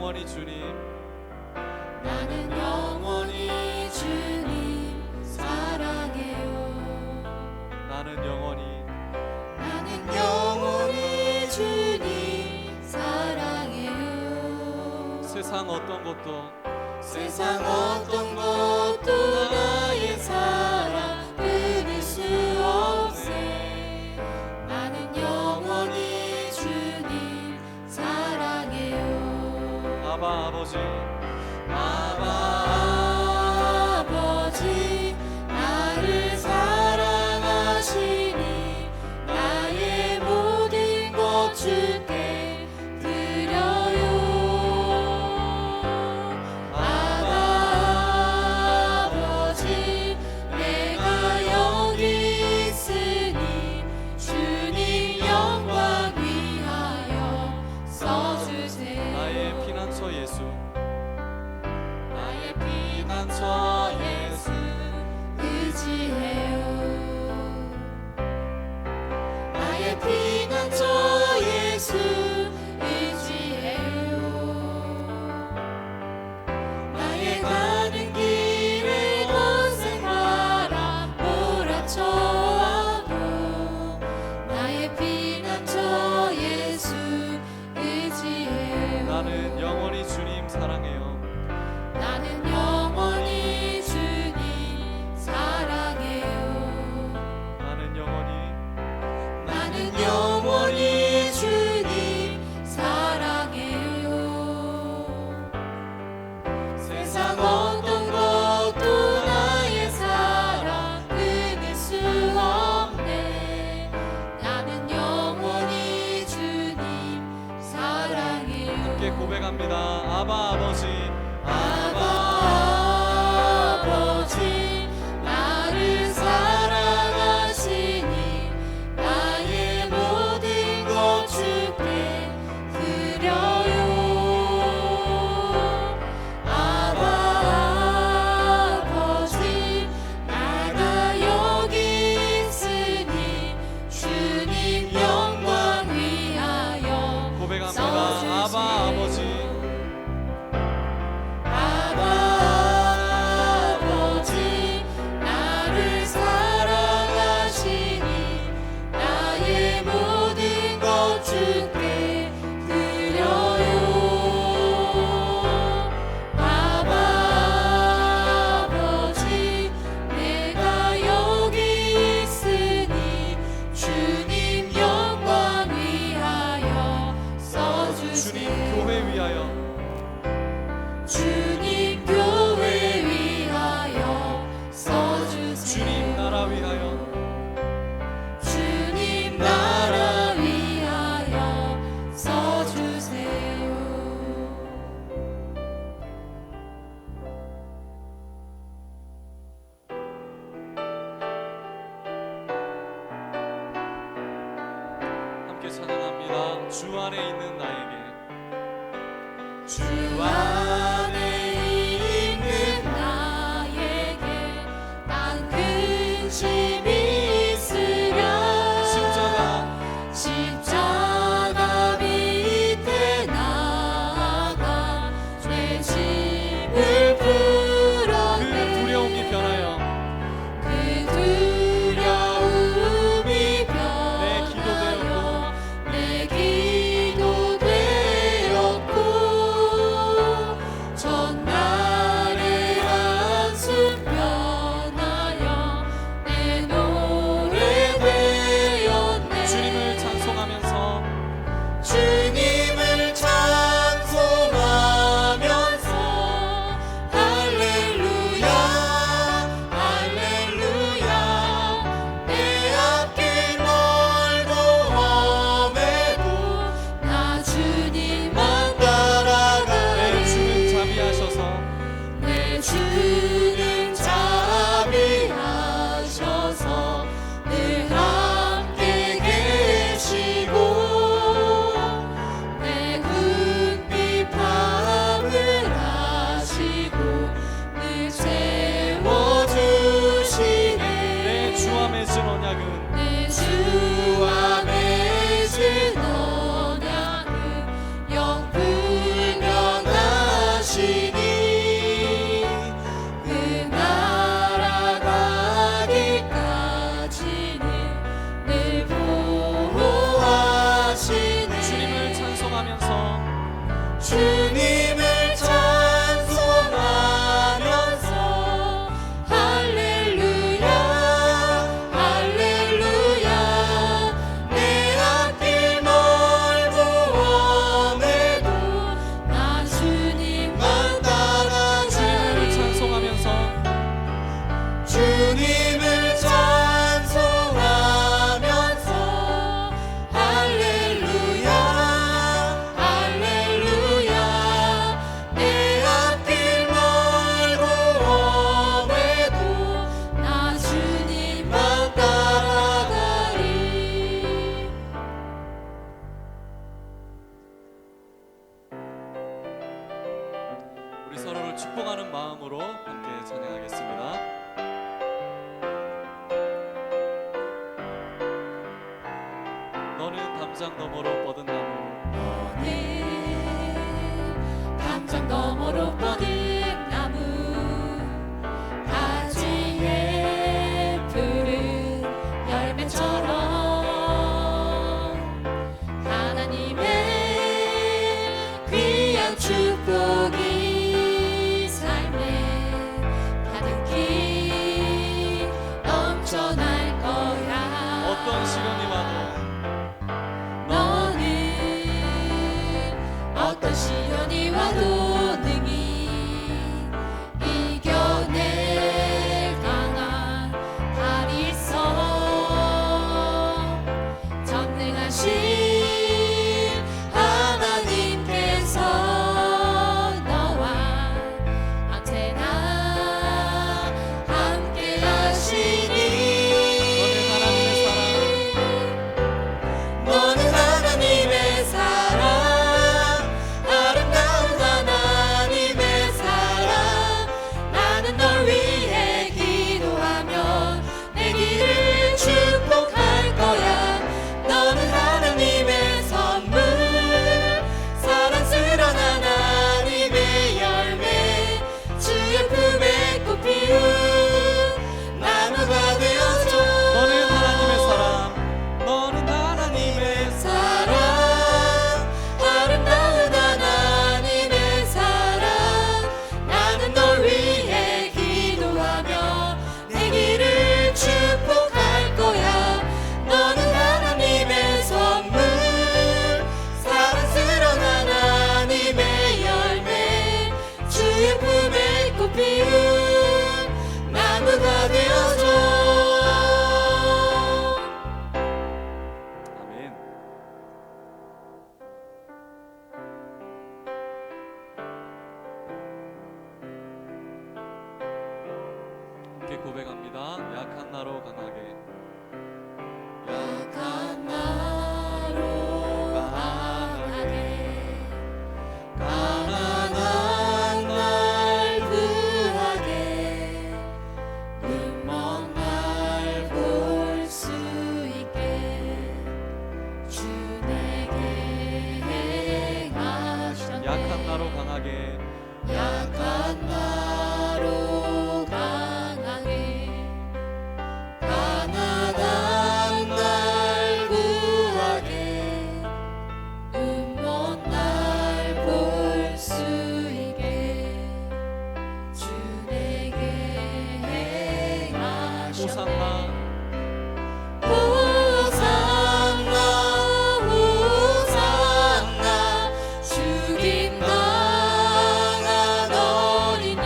영원히 주님, 나는 영원히 주님 사랑해요. 나는 영원히 주님 사랑해요. 세상 어떤 것도 나의 사랑 끊을 수 없네. 나는 영원히 주님 사랑해요. 아바 아버지, 아버지 나를 사랑하시니 나의 모든 것 주께 드려요. 아버지 내가 여기 있으니 주님 영광 위하여 써주세요. 나의 피난처 예수, 나의 피난처 예수 의지해요. 나의 피난처 예수 의지해요. 나의 가는 길에 거센 바람 몰아쳐와도 나의 피난처 예수 의지해요. 나는 영원히 주님 사랑해요. 나는 영원히 주님 사랑해요. 나는 영원히 주님 사랑해요. 세상 어떤 것도 나의 사랑 끊을 수 없네. 나는 영원히 주님 사랑해요. 함께 고백합니다. 아바 아버지, 아버지 나를 사랑하시니 나의 모든 것 주께 드려요. 아버지 내가 여기 있으니 주님 영광 위하여 고백합니다. 써주세요. 아바 아버지, 아버지 나를 사랑하시니 나의 모든 것 주께 드려요. 아버지 내가 여기 있으니 주님 영광 위하여 써주세요. 주님 교회 위하여, 주님 교회 위하여 써주세요. 주님 나라 위하여, 주님 나라 위하여 써주세요. 함께 찬양합니다. 주 안에 있는 나에게, 주 안에 있는 나에게 난 근심이 있으랴. 십자가 밑에 나아가 죄 짐을 그 풀어내. 두려움이 변하여 그 두려움이 내 기도 변하여 내 기도 되었고 축복하는 마음으로 함께 찬양하겠습니다. 너는 담장 너머로 뻗은 나무, 너는 담장 너머로 뻗은 나무 가지에 푸른 열매처럼 하나님의 귀한 축복이 삶에 가득히 넘쳐날 거야. 어떤 시련이 와도 너는 어떤 시련이 와도 능히 이겨낼 강한 팔이 있어. 전능하신 하나님께서 너와 언제나 함께 하시니. 너는 하나님의 사랑, 아름다운 하나님의 사랑. 나는 널 위해 기도하며 내 길을 축복할 거야. 너는 하나님의 선물, 사랑스러운 하나님의 열매, 주의 품에 꽃 피운 나무가 되어줘. 너는 하나님의 사랑, 너는 하나님의 사랑, 아름다운 하나님의 사랑. 나는 널 위해 기도하며 내 길을 축복할 거야. 너는 하나님의 선물, 사랑스러운 하나님의 열매, 주의 품에 꽃 피운 나무가 되어줘. 아멘. 함께 고백합니다. 약한 나로 강하게, 약한 나로 강하게, 가난한 날 구하게, 눈먼 날 볼 수 있게 주 내게 행하셨네. 약한 나로 강하게, 약한 나로 강하게, 가난한 날 구하게, 눈먼 날 볼 수 있게 주 내게 행하셨네. 호산나, 호산나 호산나 죽임 당한 어린 양.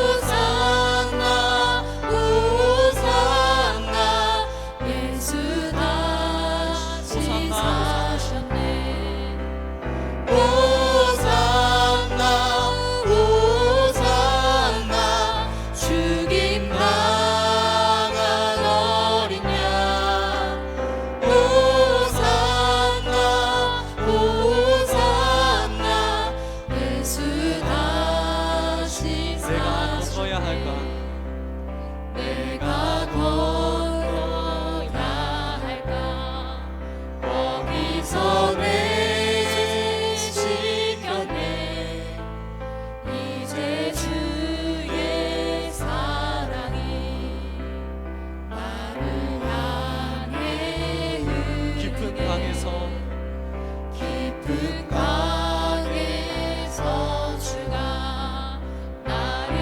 호산나 호산나 예수 다시 사셨네. 호산나 호산나 죽임 당한 어린 양. 호산나 호산나 예수 다시 내가 사셨네. 건너야 할까? 내가 건너야 할까? 거기서 내 지켰네. 이제 주의 사랑이 나를 향해 깊은 흐르네. 강에서 깊은 강에서 주가 나를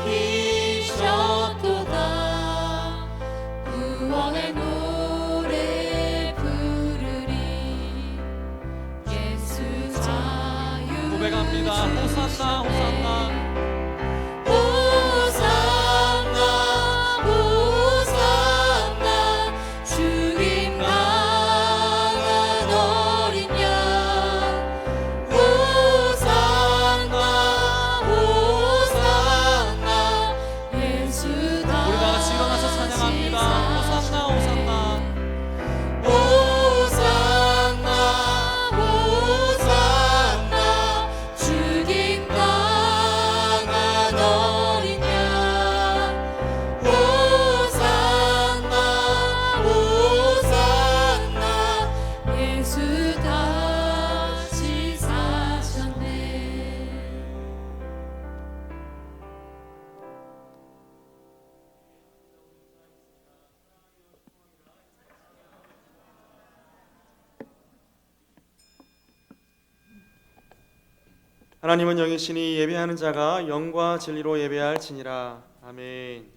일으키셨도다. 구원의 노래 부르리. 예수 자유 고백합니다. 호산나, 호산나. 호산나 호산나 죽임 당한 어린 양. 호산나 호산나 예수 우리 다 같이 일어나서 찬양합니다. 호산나, 호산나. 호산나 호산나 하나님은 영이시니 예배하는 자가 영과 진리로 예배할지니라. 아멘.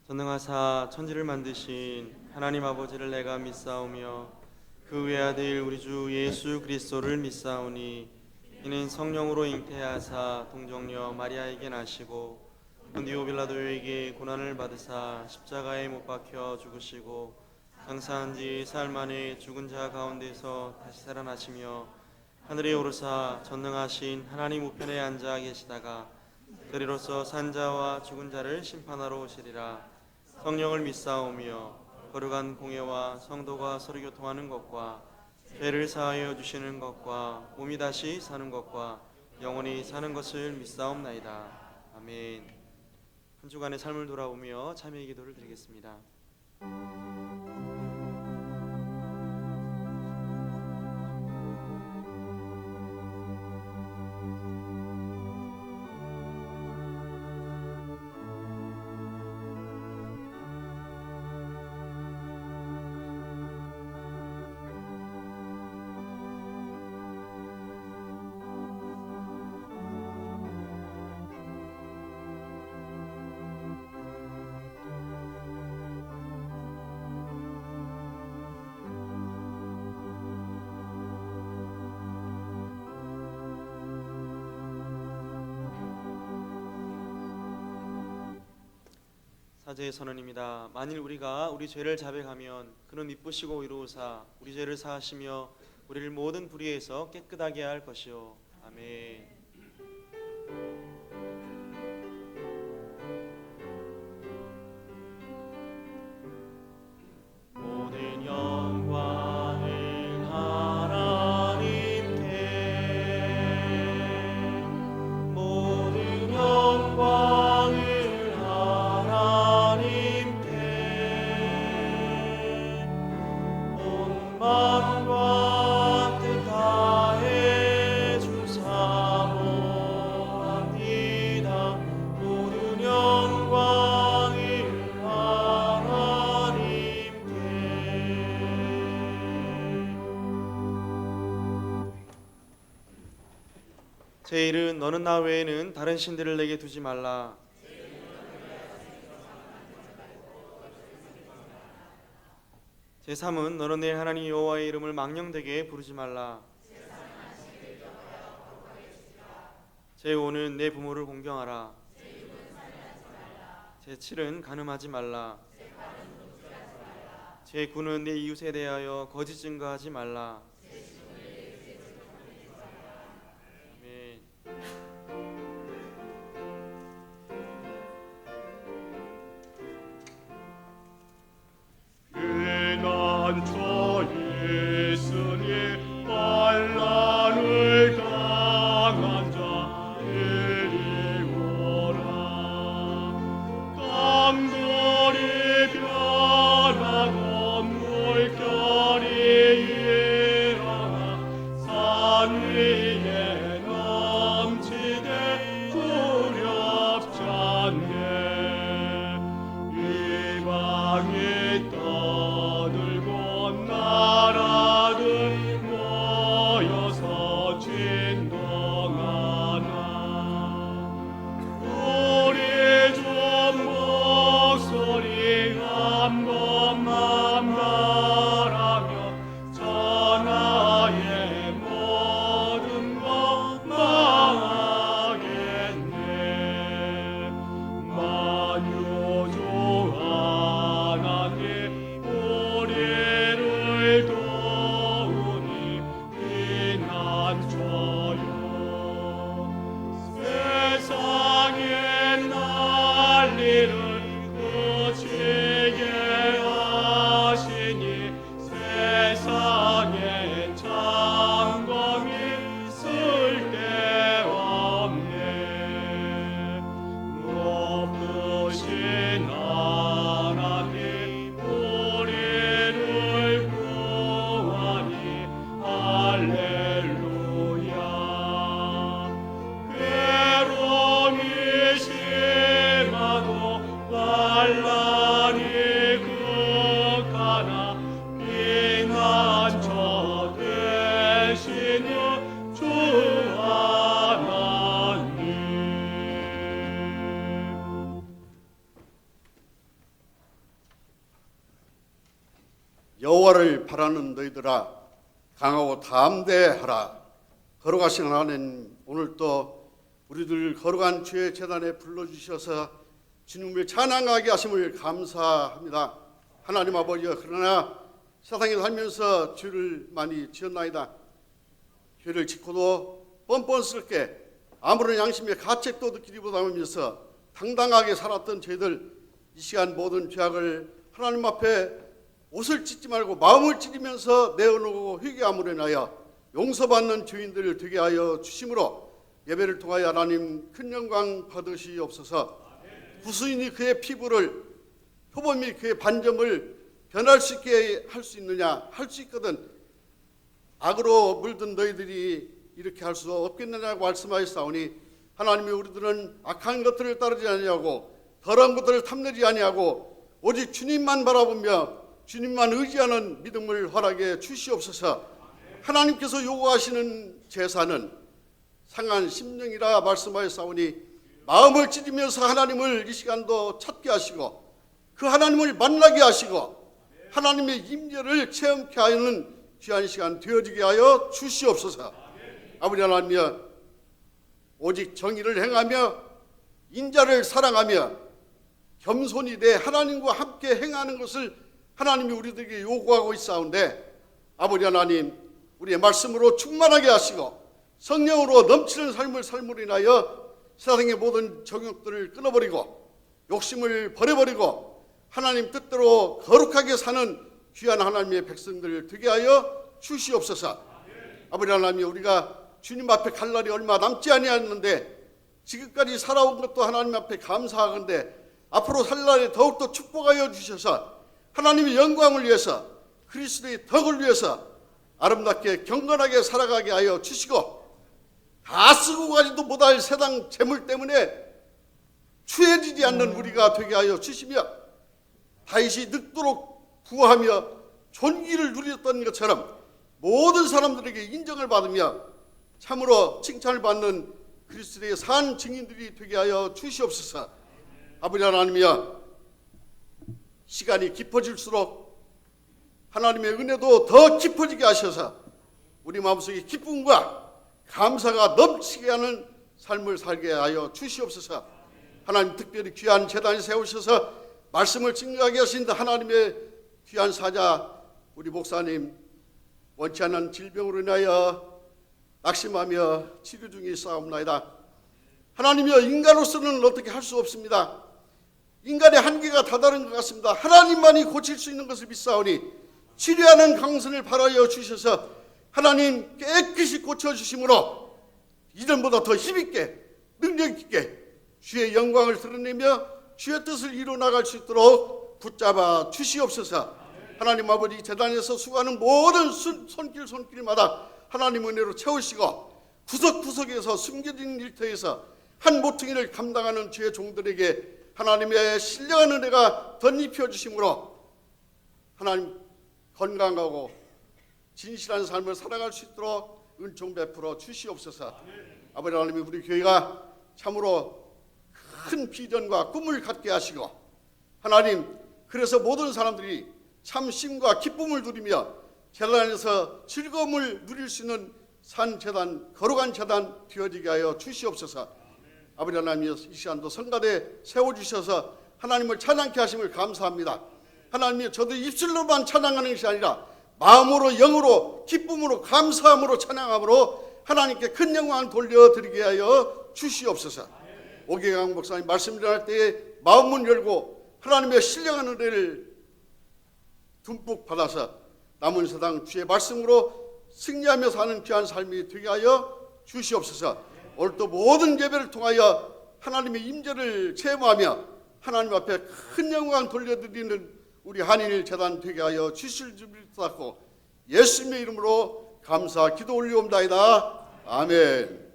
전능하사 천지를 만드신 하나님 아버지를 내가 믿사오며 그 외아들 우리 주 예수 그리스도를 믿사오니 이는 성령으로 잉태하사 동정녀 마리아에게 나시고 본디오 빌라도에게 고난을 받으사 십자가에 못 박혀 죽으시고 장사한 지 사흘 만에 죽은 자 가운데서 다시 살아나시며 하늘에 오르사 전능하신 하나님 우편에 앉아 계시다가 그리로서 산 자와 죽은 자를 심판하러 오시리라. 성령을 믿사오며 거룩한 공예와 성도가 서로 교통하는 것과 죄를 사하여 주시는 것과 몸이 다시 사는 것과 영원히 사는 것을 믿사옵나이다. 아멘. 한 주간의 삶을 돌아보며 참회의 기도를 드리겠습니다. 사제의 선언입니다. 만일 우리가 우리 죄를 자백하면 그는 미쁘시고 의로우사 우리 죄를 사하시며 우리를 모든 불의에서 깨끗하게 할 것이요. 아멘. 모든 영광을 하나님께 모든 영광을 만과 뜻 다해 주사모합니다. 모든 영광을 하나님께. 제1은 너는 나 외에는 다른 신들을 내게 두지 말라. 제3은 너는 내 하나님 여호와의 이름을 망령되게 부르지 말라. 제5는 내 부모를 공경하라. 제7은 간음하지 말라. 제9는 내 이웃에 대하여 거짓 증거하지 말라. 아멘. 저 예수님 반란을 당한 자 이리 오라. 땅들이 변하고 물결이 여호와를 바라는 너희들아 강하고 담대하라. 거룩하신 하나님, 오늘도 우리들 거룩한 주의 제단에 불러주셔서 주님을 찬양하게 하심을 감사합니다. 하나님 아버지여, 그러나 세상에 살면서 죄를 많이 지었나이다. 죄를 짓고도 뻔뻔스럽게 아무런 양심의 가책도 느끼지도 않으면서 당당하게 살았던 저희들, 이 시간 모든 죄악을 하나님 앞에 옷을 찢지 말고 마음을 찢으면서 내어놓고 회개함으로 인하여 용서받는 죄인들을 되게 하여 주심으로 예배를 통하여 하나님 큰 영광 받으시옵소서. 구수인이 그의 피부를, 표범이 그의 반점을 변할 수 있게 할 수 있느냐? 할 수 있거든. 악으로 물든 너희들이 이렇게 할 수 없겠느냐고 말씀하였사오니, 하나님이 우리들은 악한 것들을 따르지 아니하고 더러운 것들을 탐내지 아니하고 오직 주님만 바라보며 주님만 의지하는 믿음을 허락해 주시옵소서. 하나님께서 요구하시는 제사는 상한 심령이라 말씀하였사오니, 마음을 찢으면서 하나님을 이 시간도 찾게 하시고 그 하나님을 만나게 하시고 하나님의 임재를 체험케 하는 귀한 시간 되어지게 하여 주시옵소서. 아버지 하나님이여, 오직 정의를 행하며 인자를 사랑하며 겸손히 내 하나님과 함께 행하는 것을 하나님이 우리들에게 요구하고 있사온데, 아버지 하나님, 우리의 말씀으로 충만하게 하시고 성령으로 넘치는 삶을 삶으로 인하여 세상의 모든 정욕들을 끊어버리고 욕심을 버려버리고 하나님 뜻대로 거룩하게 사는 귀한 하나님의 백성들을 되게 하여 주시옵소서. 아버지 하나님, 우리가 주님 앞에 갈 날이 얼마 남지 아니었는데 지금까지 살아온 것도 하나님 앞에 감사하건대 앞으로 살 날에 더욱더 축복하여 주셔서 하나님의 영광을 위해서, 그리스도의 덕을 위해서 아름답게 경건하게 살아가게 하여 주시고, 다 쓰고 가지도 못할 세상 재물 때문에 추해지지 않는 우리가 되게 하여 주시며, 다윗이 늙도록 구하며 존귀를 누렸던 것처럼 모든 사람들에게 인정을 받으며 참으로 칭찬을 받는 그리스도의 산 증인들이 되게 하여 주시옵소서. 아버지 하나님이여, 시간이 깊어질수록 하나님의 은혜도 더 깊어지게 하셔서 우리 마음속에 기쁨과 감사가 넘치게 하는 삶을 살게 하여 주시옵소서. 하나님, 특별히 귀한 제단에 세우셔서 말씀을 증거하게 하신 하나님의 귀한 사자 우리 목사님, 원치 않는 질병으로 인하여 낙심하며 치료 중에 있사옵나이다. 하나님이여, 인간으로서는 어떻게 할 수 없습니다. 인간의 한계가 다다른 것 같습니다. 하나님만이 고칠 수 있는 것을 믿사오니 치료하는 강선을 바라여 주셔서 하나님 깨끗이 고쳐주심으로 이전보다 더 힘있게 능력 있게 주의 영광을 드러내며 주의 뜻을 이루어나갈 수 있도록 붙잡아 주시옵소서. 하나님 아버지, 제단에서 수고하는 모든 손길마다 하나님 은혜로 채우시고 구석구석에서 숨겨진 일터에서 한 모퉁이를 감당하는 주의 종들에게 하나님의 신령한 은혜가 덧입혀 주심으로 하나님 건강하고 진실한 삶을 살아갈 수 있도록 은총 베풀어 주시옵소서. 아버지 하나님, 우리 교회가 참으로 큰 비전과 꿈을 갖게 하시고 하나님, 그래서 모든 사람들이 참 쉼과 기쁨을 누리며 제단에서 즐거움을 누릴 수 있는 산 제단, 거룩한 제단 되어지게 하여 주시옵소서. 아버지 하나님, 이 시간도 성가대 세워주셔서 하나님을 찬양케 하심을 감사합니다. 하나님, 저도 입술로만 찬양하는 것이 아니라 마음으로, 영으로, 기쁨으로, 감사함으로, 찬양함으로 하나님께 큰 영광을 돌려드리게 하여 주시옵소서. 오계강 목사님 말씀 전할 때에 마음문 열고 하나님의 신령한 은혜를 듬뿍 받아서 남은 세상 주의 말씀으로 승리하며 사는 귀한 삶이 되게 하여 주시옵소서. 오늘 또 모든 예배를 통하여 하나님의 임재를 체험하며 하나님 앞에 큰 영광 돌려드리는 우리 한인일 재단 되게 하여 주실 줄 믿고 예수님의 이름으로 감사 기도 올리옵나이다. 아멘.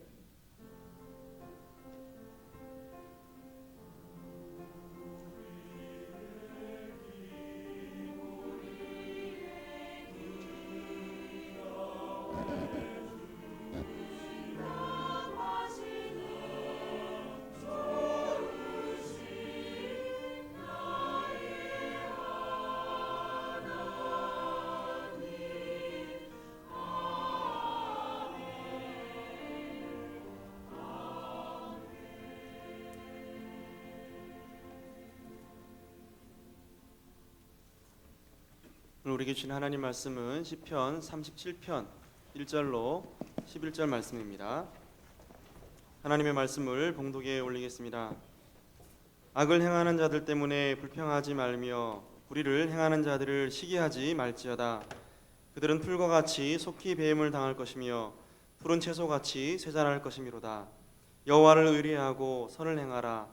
오늘 우리에게 주신 하나님 말씀은 시편 37편 1절로 11절 말씀입니다. 하나님의 말씀을 봉독에 올리겠습니다. 악을 행하는 자들 때문에 불평하지 말며 불의를 행하는 자들을 시기하지 말지어다. 그들은 풀과 같이 속히 배임을 당할 것이며 푸른 채소같이 쇠잔할 것이미로다. 여호와를 의뢰하고 선을 행하라.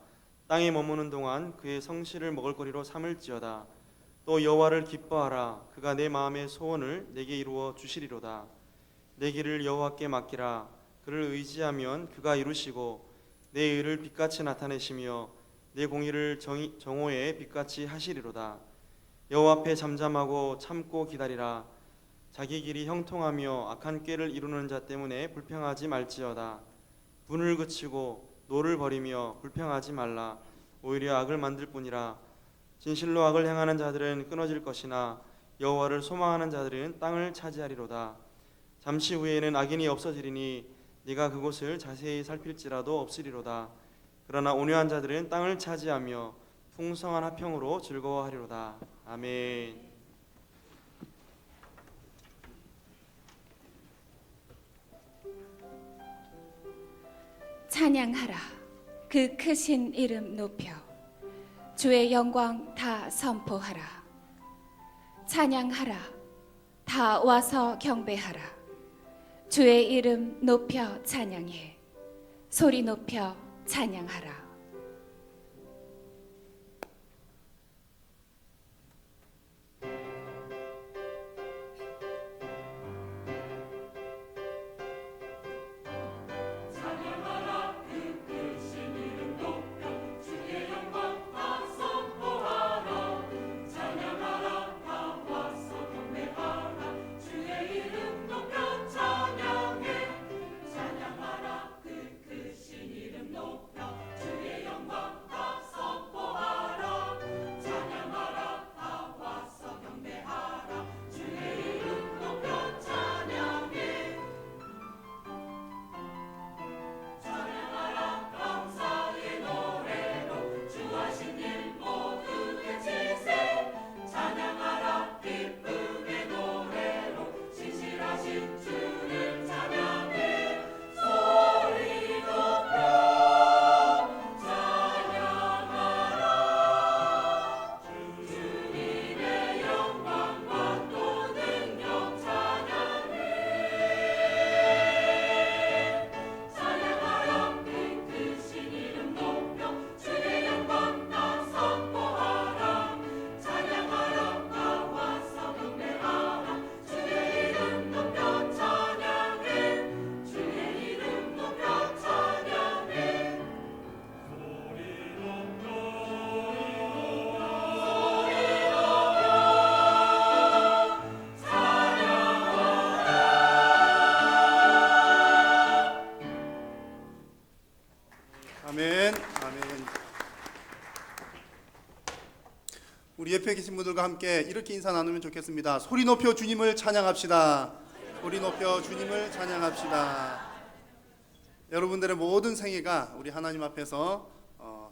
땅에 머무는 동안 그의 성실을 먹을거리로 삼을지어다. 또 여호와를 기뻐하라. 그가 내 마음의 소원을 내게 이루어 주시리로다. 내 길을 여호와께 맡기라. 그를 의지하면 그가 이루시고 내 의를 빛같이 나타내시며 내 공의를 정오에 빛같이 하시리로다. 여호와 앞에 잠잠하고 참고 기다리라. 자기 길이 형통하며 악한 꾀를 이루는 자 때문에 불평하지 말지어다. 분을 그치고 노를 버리며 불평하지 말라. 오히려 악을 만들 뿐이라. 진실로 악을 행하는 자들은 끊어질 것이나 여호와를 소망하는 자들은 땅을 차지하리로다. 잠시 후에는 악인이 없어지리니 네가 그곳을 자세히 살필지라도 없으리로다. 그러나 온유한 자들은 땅을 차지하며 풍성한 화평으로 즐거워하리로다. 아멘. 찬양하라. 그 크신 이름 높여 주의 영광 다 선포하라. 찬양하라. 다 와서 경배하라. 주의 이름 높여 찬양해. 소리 높여 찬양하라. 아멘. 아멘. 우리 옆에 계신 분들과 함께 이렇게 인사 나누면 좋겠습니다. 소리 높여 주님을 찬양합시다. 소리 높여 주님을 찬양합시다. 여러분들의 모든 생애가 우리 하나님 앞에서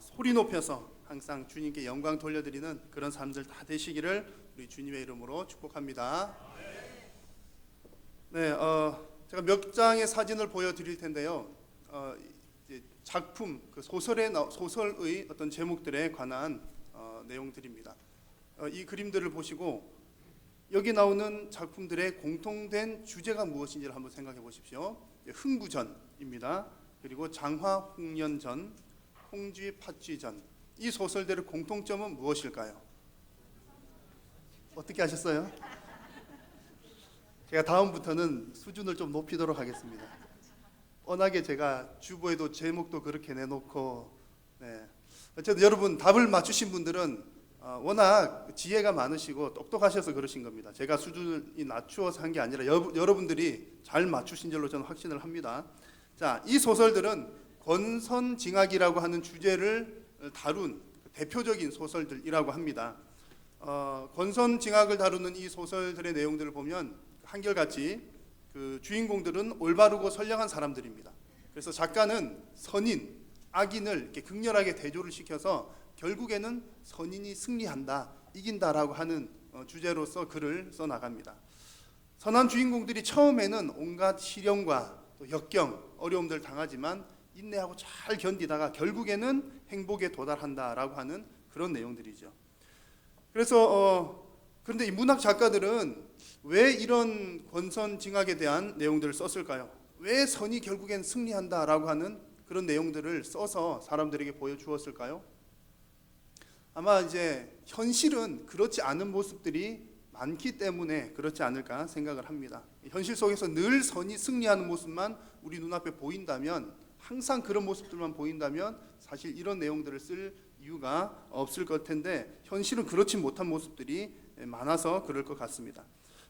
소리 높여서 항상 주님께 영광 돌려드리는 그런 삶들 다 되시기를 우리 주님의 이름으로 축복합니다. 네, 제가 몇 장의 사진을 보여드릴 텐데요. 작품, 소설의 어떤 제목들에 관한 내용들입니다. 이 그림들을 보시고 여기 나오는 작품들의 공통된 주제가 무엇인지를 한번 생각해 보십시오. 흥부전입니다. 그리고 장화홍련전, 홍쥐팥쥐전. 이 소설들의 공통점은 무엇일까요? 어떻게 하셨어요? 제가 다음부터는 수준을 좀 높이도록 하겠습니다. 워낙에 제가 주보에도 제목도 그렇게 내놓고, 네. 어쨌든 여러분 답을 맞추신 분들은 워낙 지혜가 많으시고 똑똑하셔서 그러신 겁니다. 제가 수준이 낮추어서 한 게 아니라 여러분들이 잘 맞추신 줄로 저는 확신을 합니다. 자, 이 소설들은 권선징악이라고 하는 주제를 다룬 대표적인 소설들이라고 합니다. 권선징악을 다루는 이 소설들의 내용들을 보면 한결같이 그 주인공들은 올바르고 선량한 사람들입니다. 그래서 작가는 선인, 악인을 이렇게 극렬하게 대조를 시켜서 결국에는 선인이 승리한다, 이긴다라고 하는 주제로서 글을 써 나갑니다. 선한 주인공들이 처음에는 온갖 시련과 또 역경, 어려움들 당하지만 인내하고 잘 견디다가 결국에는 행복에 도달한다라고 하는 그런 내용들이죠. 그래서 그런데 이 문학 작가들은 왜 이런 권선징악에 대한 내용들을 썼을까요? 왜 선이 결국엔 승리한다라고 하는 그런 내용들을 써서 사람들에게 보여주었을까요? 아마 이제 현실은 그렇지 않은 모습들이 많기 때문에 그렇지 않을까 생각을 합니다. 현실 속에서 늘 선이 승리하는 모습만 우리 눈앞에 보인다면, 항상 그런 모습들만 보인다면 사실 이런 내용들을 쓸 이유가 없을 것 텐데 현실은 그렇지 못한 모습들이 많아서 그럴 것 같습니다.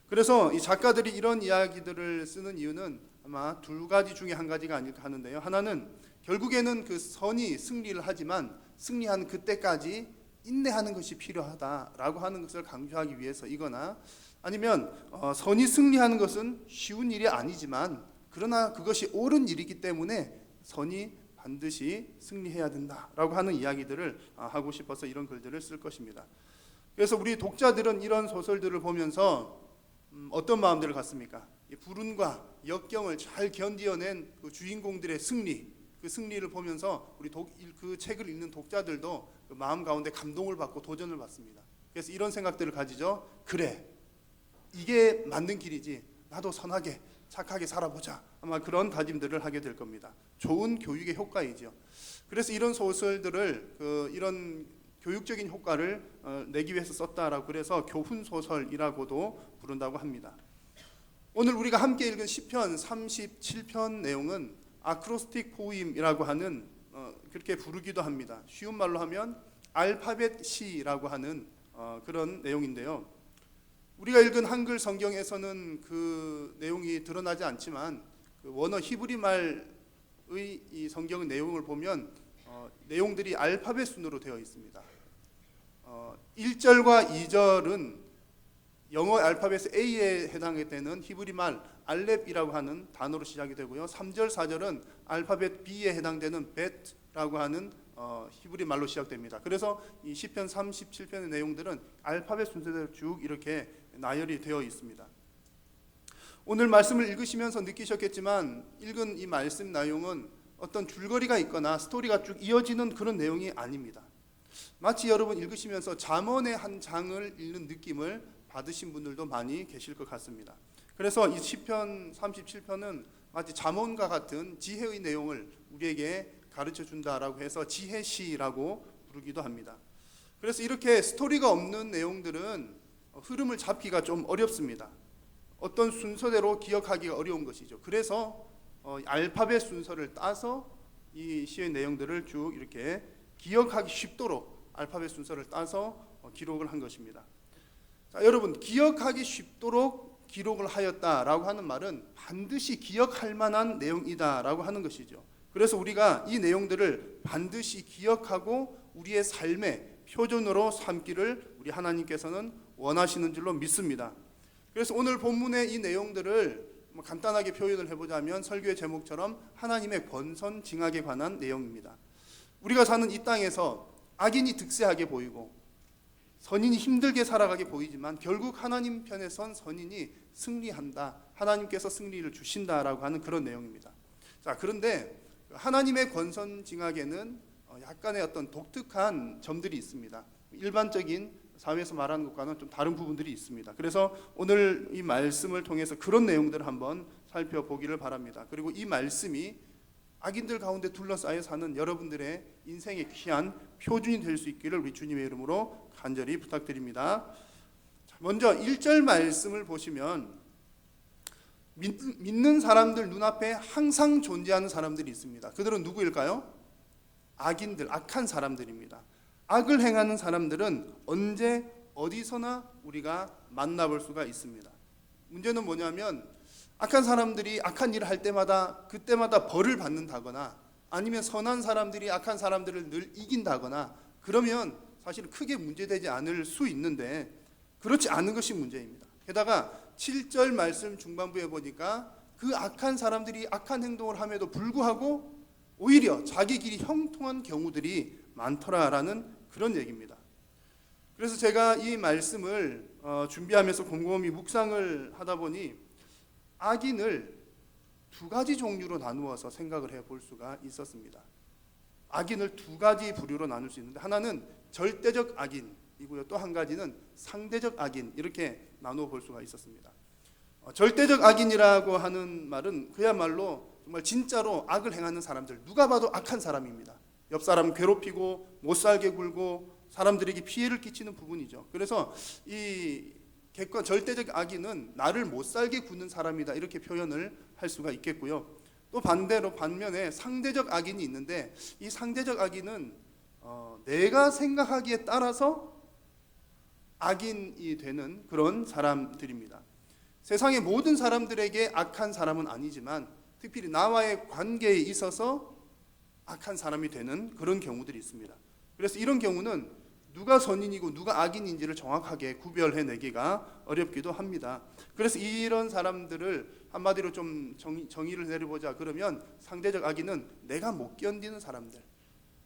그래서 이 작가들이 이런 이야기들을 쓰는 이유는 아마 두 가지 중에 한 가지가 아닐까 하는데요. 하나는 결국에는 그 선이 승리를 하지만 승리하는 그때까지 인내하는 것이 필요하다라고 하는 것을 강조하기 위해서이거나, 아니면 선이 승리하는 것은 쉬운 일이 아니지만 그러나 그것이 옳은 일이기 때문에 선이 반드시 승리해야 된다라고 하는 이야기들을 하고 싶어서 이런 글들을 쓸 것입니다. 그래서 우리 독자들은 이런 소설들을 보면서 어떤 마음들을 갖습니까? 불운과 역경을 잘 견디어낸 그 주인공들의 승리, 그 승리를 보면서 우리 그 책을 읽는 독자들도 그 마음 가운데 감동을 받고 도전을 받습니다. 그래서 이런 생각들을 가지죠. 그래, 이게 맞는 길이지. 나도 선하게 착하게 살아보자. 아마 그런 다짐들을 하게 될 겁니다. 좋은 교육의 효과이죠. 그래서 이런 소설들을 이런 교육적인 효과를 내기 위해서 썼다라고, 그래서 교훈 소설이라고도 부른다고 합니다. 오늘 우리가 함께 읽은 시편 37편 내용은 아크로스틱 포임이라고 하는, 그렇게 부르기도 합니다. 쉬운 말로 하면 알파벳 시라고 하는 그런 내용인데요. 우리가 읽은 한글 성경에서는 그 내용이 드러나지 않지만 그 원어 히브리 말의 이 성경 내용을 보면 내용들이 알파벳 순으로 되어 있습니다. 1절과 2절은 영어 알파벳 A에 해당되는 히브리 말 알렙이라고 하는 단어로 시작이 되고요. 3절, 4절은 알파벳 B에 해당되는 벳라고 하는 히브리 말로 시작됩니다. 그래서 이 시편 37편의 내용들은 알파벳 순서대로 쭉 이렇게 나열이 되어 있습니다. 오늘 말씀을 읽으시면서 느끼셨겠지만 읽은 이 말씀 내용은 어떤 줄거리가 있거나 스토리가 쭉 이어지는 그런 내용이 아닙니다. 마치 여러분 읽으시면서 잠언의 한 장을 읽는 느낌을 받으신 분들도 많이 계실 것 같습니다. 그래서 이 시편 37편은 마치 잠언과 같은 지혜의 내용을 우리에게 가르쳐 준다라고 해서 지혜시라고 부르기도 합니다. 그래서 이렇게 스토리가 없는 내용들은 흐름을 잡기가 좀 어렵습니다. 어떤 순서대로 기억하기가 어려운 것이죠. 그래서 알파벳 순서를 따서 이 시의 내용들을 쭉 이렇게 기억하기 쉽도록 알파벳 순서를 따서 기록을 한 것입니다. 자, 여러분, 기억하기 쉽도록 기록을 하였다라고 하는 말은 반드시 기억할 만한 내용이다라고 하는 것이죠. 그래서 우리가 이 내용들을 반드시 기억하고 우리의 삶의 표준으로 삼기를 우리 하나님께서는 원하시는 줄로 믿습니다. 그래서 오늘 본문의 이 내용들을 간단하게 표현을 해보자면 설교의 제목처럼 하나님의 권선징악에 관한 내용입니다. 우리가 사는 이 땅에서 악인이 득세하게 보이고 선인이 힘들게 살아가게 보이지만 결국 하나님 편에 선 선인이 승리한다, 하나님께서 승리를 주신다라고 하는 그런 내용입니다. 자, 그런데 하나님의 권선징악에는 약간의 어떤 독특한 점들이 있습니다. 일반적인 사회에서 말하는 것과는 좀 다른 부분들이 있습니다. 그래서 오늘 이 말씀을 통해서 그런 내용들을 한번 살펴보기를 바랍니다. 그리고 이 말씀이 악인들 가운데 둘러싸여 사는 여러분들의 인생의 귀한 표준이 될 수 있기를 우리 주님의 이름으로 간절히 부탁드립니다. 먼저 1절 말씀을 보시면 믿는 사람들 눈앞에 항상 존재하는 사람들이 있습니다. 그들은 누구일까요? 악인들, 악한 사람들입니다. 악을 행하는 사람들은 언제 어디서나 우리가 만나볼 수가 있습니다. 문제는 뭐냐면 악한 사람들이 악한 일을 할 때마다 그때마다 벌을 받는다거나 아니면 선한 사람들이 악한 사람들을 늘 이긴다거나 그러면 사실 크게 문제되지 않을 수 있는데 그렇지 않은 것이 문제입니다. 게다가 7절 말씀 중반부에 보니까 그 악한 사람들이 악한 행동을 함에도 불구하고 오히려 자기 길이 형통한 경우들이 많더라라는 그런 얘기입니다. 그래서 제가 이 말씀을 준비하면서 곰곰이 묵상을 하다 보니 악인을 두 가지 종류로 나누어서 생각을 해볼 수가 있었습니다. 악인을 두 가지 부류로 나눌 수 있는데, 하나는 절대적 악인이고요, 또 한 가지는 상대적 악인, 이렇게 나누어 볼 수가 있었습니다. 절대적 악인이라고 하는 말은 그야말로 정말 진짜로 악을 행하는 사람들, 누가 봐도 악한 사람입니다. 옆 사람 괴롭히고 못 살게 굴고 사람들에게 피해를 끼치는 부분이죠. 그래서 이 객관 절대적 악인은 나를 못 살게 구는 사람이다, 이렇게 표현을 할 수가 있겠고요. 또 반면에 상대적 악인이 있는데, 이 상대적 악인은 내가 생각하기에 따라서 악인이 되는 그런 사람들입니다. 세상의 모든 사람들에게 악한 사람은 아니지만 특별히 나와의 관계에 있어서 악한 사람이 되는 그런 경우들이 있습니다. 그래서 이런 경우는 누가 선인이고 누가 악인인지를 정확하게 구별해내기가 어렵기도 합니다. 그래서 이런 사람들을 한마디로 좀 정의를 내려보자 그러면, 상대적 악인은 내가 못 견디는 사람들.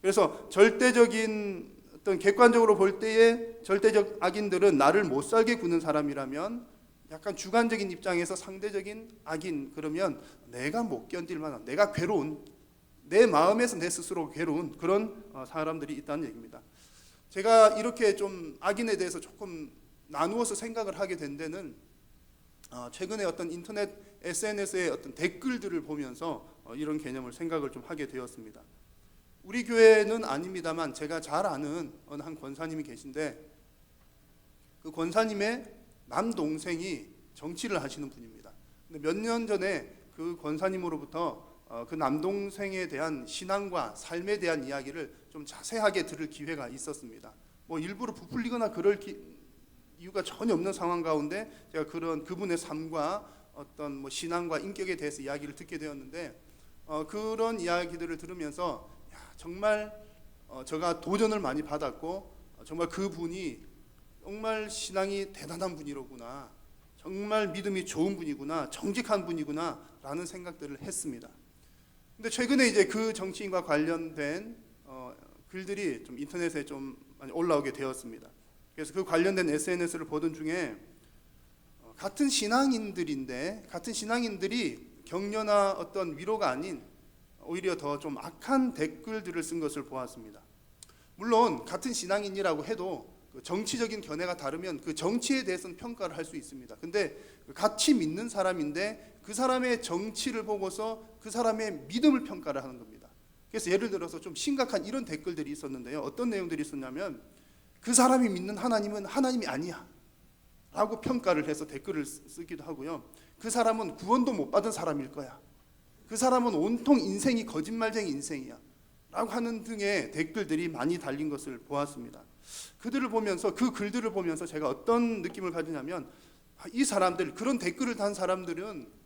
그래서 절대적인 어떤 객관적으로 볼 때의 절대적 악인들은 나를 못 살게 구는 사람이라면, 약간 주관적인 입장에서 상대적인 악인 그러면 내가 못 견딜 만한, 내가 괴로운, 내 마음에서 내 스스로 괴로운 그런 사람들이 있다는 얘기입니다. 제가 이렇게 좀 악인에 대해서 조금 나누어서 생각을 하게 된 데는 최근에 어떤 인터넷 SNS의 어떤 댓글들을 보면서 이런 개념을 생각을 좀 하게 되었습니다. 우리 교회는 아닙니다만 제가 잘 아는 어느 한 권사님이 계신데, 그 권사님의 남동생이 정치를 하시는 분입니다. 근데 몇 년 전에 그 권사님으로부터 그 남동생에 대한 신앙과 삶에 대한 이야기를 좀 자세하게 들을 기회가 있었습니다. 뭐 일부러 부풀리거나 그럴 이유가 전혀 없는 상황 가운데 제가 그분의 삶과 어떤 뭐 신앙과 인격에 대해서 이야기를 듣게 되었는데, 그런 이야기들을 들으면서 정말 제가 도전을 많이 받았고, 정말 그분이 정말 신앙이 대단한 분이로구나, 정말 믿음이 좋은 분이구나, 정직한 분이구나 라는 생각들을 했습니다. 근데 최근에 이제 그 정치인과 관련된 글들이 좀 인터넷에 좀 많이 올라오게 되었습니다. 그래서 그 관련된 SNS를 보던 중에 같은 신앙인들인데, 같은 신앙인들이 격려나 어떤 위로가 아닌 오히려 더 좀 악한 댓글들을 쓴 것을 보았습니다. 물론 같은 신앙인이라고 해도 정치적인 견해가 다르면 그 정치에 대해서는 평가를 할 수 있습니다. 근데 같이 믿는 사람인데 그 사람의 정치를 보고서 그 사람의 믿음을 평가를 하는 겁니다. 그래서 예를 들어서 좀 심각한 이런 댓글들이 있었는데요. 어떤 내용들이 있었냐면, 그 사람이 믿는 하나님은 하나님이 아니야 라고 평가를 해서 댓글을 쓰기도 하고요. 그 사람은 구원도 못 받은 사람일 거야, 그 사람은 온통 인생이 거짓말쟁이 인생이야 라고 하는 등의 댓글들이 많이 달린 것을 보았습니다. 그들을 보면서, 그 글들을 보면서 제가 어떤 느낌을 가지냐면, 이 사람들, 그런 댓글을 단 사람들은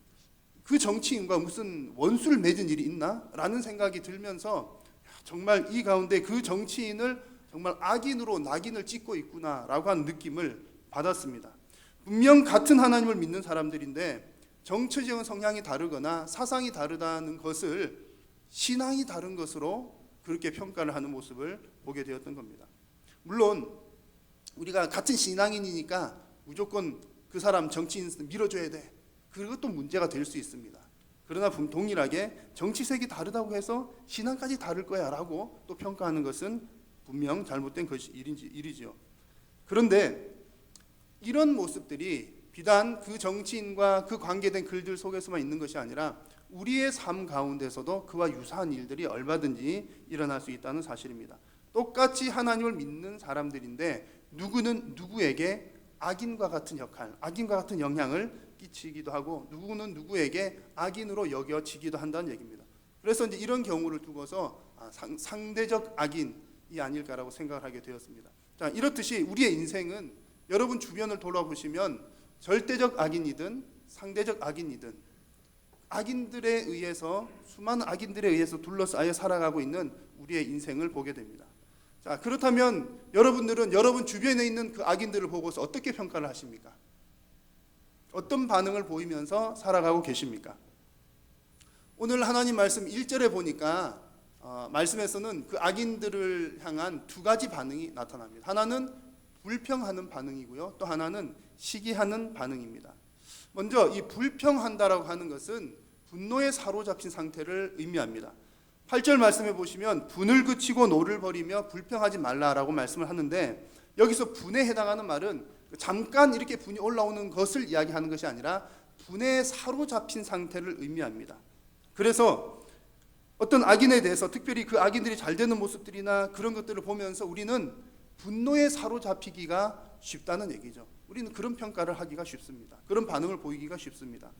그 정치인과 무슨 원수를 맺은 일이 있나? 라는 생각이 들면서 정말 이 가운데 그 정치인을 정말 악인으로 낙인을 찍고 있구나 라고 하는 느낌을 받았습니다. 분명 같은 하나님을 믿는 사람들인데 정치적인 성향이 다르거나 사상이 다르다는 것을 신앙이 다른 것으로 그렇게 평가를 하는 모습을 보게 되었던 겁니다. 물론 우리가 같은 신앙인이니까 무조건 그 사람 정치인 밀어줘야 돼, 그것도 문제가 될 수 있습니다. 그러나 동일하게 정치색이 다르다고 해서 신앙까지 다를 거야 라고 또 평가하는 것은 분명 잘못된 것이 일이지요. 그런데 이런 모습들이 비단 그 정치인과 그 관계된 글들 속에서만 있는 것이 아니라 우리의 삶 가운데서도 그와 유사한 일들이 얼마든지 일어날 수 있다는 사실입니다. 똑같이 하나님을 믿는 사람들인데 누구는 누구에게 악인과 같은 역할, 악인과 같은 영향을 끼치기도 하고, 누구는 누구에게 악인으로 여겨지기도 한다는 얘기입니다. 그래서 이제 이런 경우를 두고서 상대적 악인이 아닐까라고 생각을 하게 되었습니다. 자, 이렇듯이 우리의 인생은 여러분 주변을 돌아보시면 절대적 악인이든 상대적 악인이든 악인들에 의해서, 수많은 악인들에 의해서 둘러싸여 살아가고 있는 우리의 인생을 보게 됩니다. 자, 그렇다면 여러분들은 여러분 주변에 있는 그 악인들을 보고서 어떻게 평가를 하십니까? 어떤 반응을 보이면서 살아가고 계십니까? 오늘 하나님 말씀 1절에 보니까 말씀에서는 그 악인들을 향한 두 가지 반응이 나타납니다. 하나는 불평하는 반응이고요. 또 하나는 시기하는 반응입니다. 먼저 이 불평한다라고 하는 것은 분노에 사로잡힌 상태를 의미합니다. 8절 말씀해 보시면 분을 그치고 노를 버리며 불평하지 말라라고 말씀을 하는데, 여기서 분에 해당하는 말은 잠깐 이렇게 분이 올라오는 것을 이야기하는 것이 아니라 분에 사로잡힌 상태를 의미합니다. 그래서 어떤 악인에 대해서, 특별히 그 악인들이 잘 되는 모습들이나 그런 것들을 보면서 우리는 분노에 사로잡히기가 쉽다는 얘기죠. 우리는 그런 평가를 하기가 쉽습니다. 그런 반응을 보이기가 쉽습니다.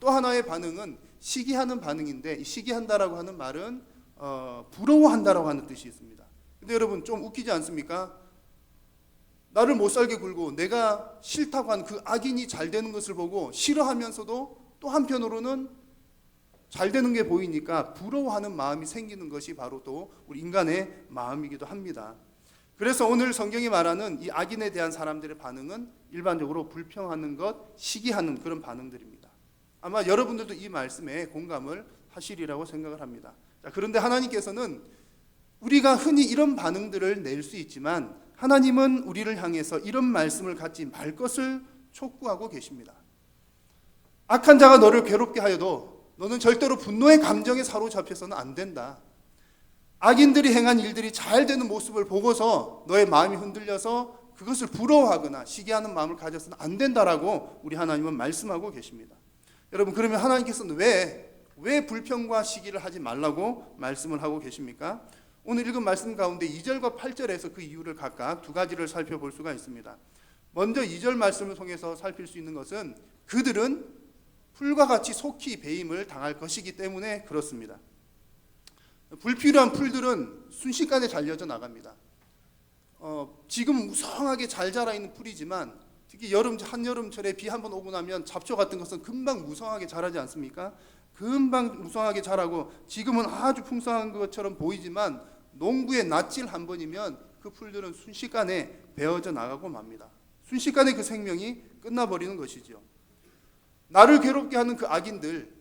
또 하나의 반응은 시기하는 반응인데, 이 시기한다라고 하는 말은 부러워한다라고 하는 뜻이 있습니다. 근데 여러분 좀 웃기지 않습니까? 나를 못 살게 굴고 내가 싫다고 한 그 악인이 잘 되는 것을 보고 싫어하면서도 또 한편으로는 잘 되는 게 보이니까 부러워하는 마음이 생기는 것이 바로 또 우리 인간의 마음이기도 합니다. 그래서 오늘 성경이 말하는 이 악인에 대한 사람들의 반응은 일반적으로 불평하는 것, 시기하는 그런 반응들입니다. 아마 여러분들도 이 말씀에 공감을 하시리라고 생각을 합니다. 자, 그런데 하나님께서는 우리가 흔히 이런 반응들을 낼 수 있지만 하나님은 우리를 향해서 이런 말씀을 갖지 말 것을 촉구하고 계십니다. 악한 자가 너를 괴롭게 하여도 너는 절대로 분노의 감정에 사로잡혀서는 안 된다. 악인들이 행한 일들이 잘 되는 모습을 보고서 너의 마음이 흔들려서 그것을 부러워하거나 시기하는 마음을 가져서는 안 된다라고 우리 하나님은 말씀하고 계십니다. 여러분, 그러면 하나님께서는 왜 불평과 시기를 하지 말라고 말씀을 하고 계십니까? 오늘 읽은 말씀 가운데 2절과 8절에서 그 이유를 각각 두 가지를 살펴볼 수가 있습니다. 먼저 2절 말씀을 통해서 살필 수 있는 것은 그들은 풀과 같이 속히 배임을 당할 것이기 때문에 그렇습니다. 불필요한 풀들은 순식간에 잘려져 나갑니다. 지금 무성하게 잘 자라 있는 풀이지만 특히 한여름철에 비 한번 오고 나면 잡초 같은 것은 금방 무성하게 자라지 않습니까? 금방 무성하게 자라고 지금은 아주 풍성한 것처럼 보이지만 농부의 낯질 한 번이면 그 풀들은 순식간에 베어져 나가고 맙니다. 순식간에 그 생명이 끝나버리는 것이죠. 나를 괴롭게 하는 그 악인들,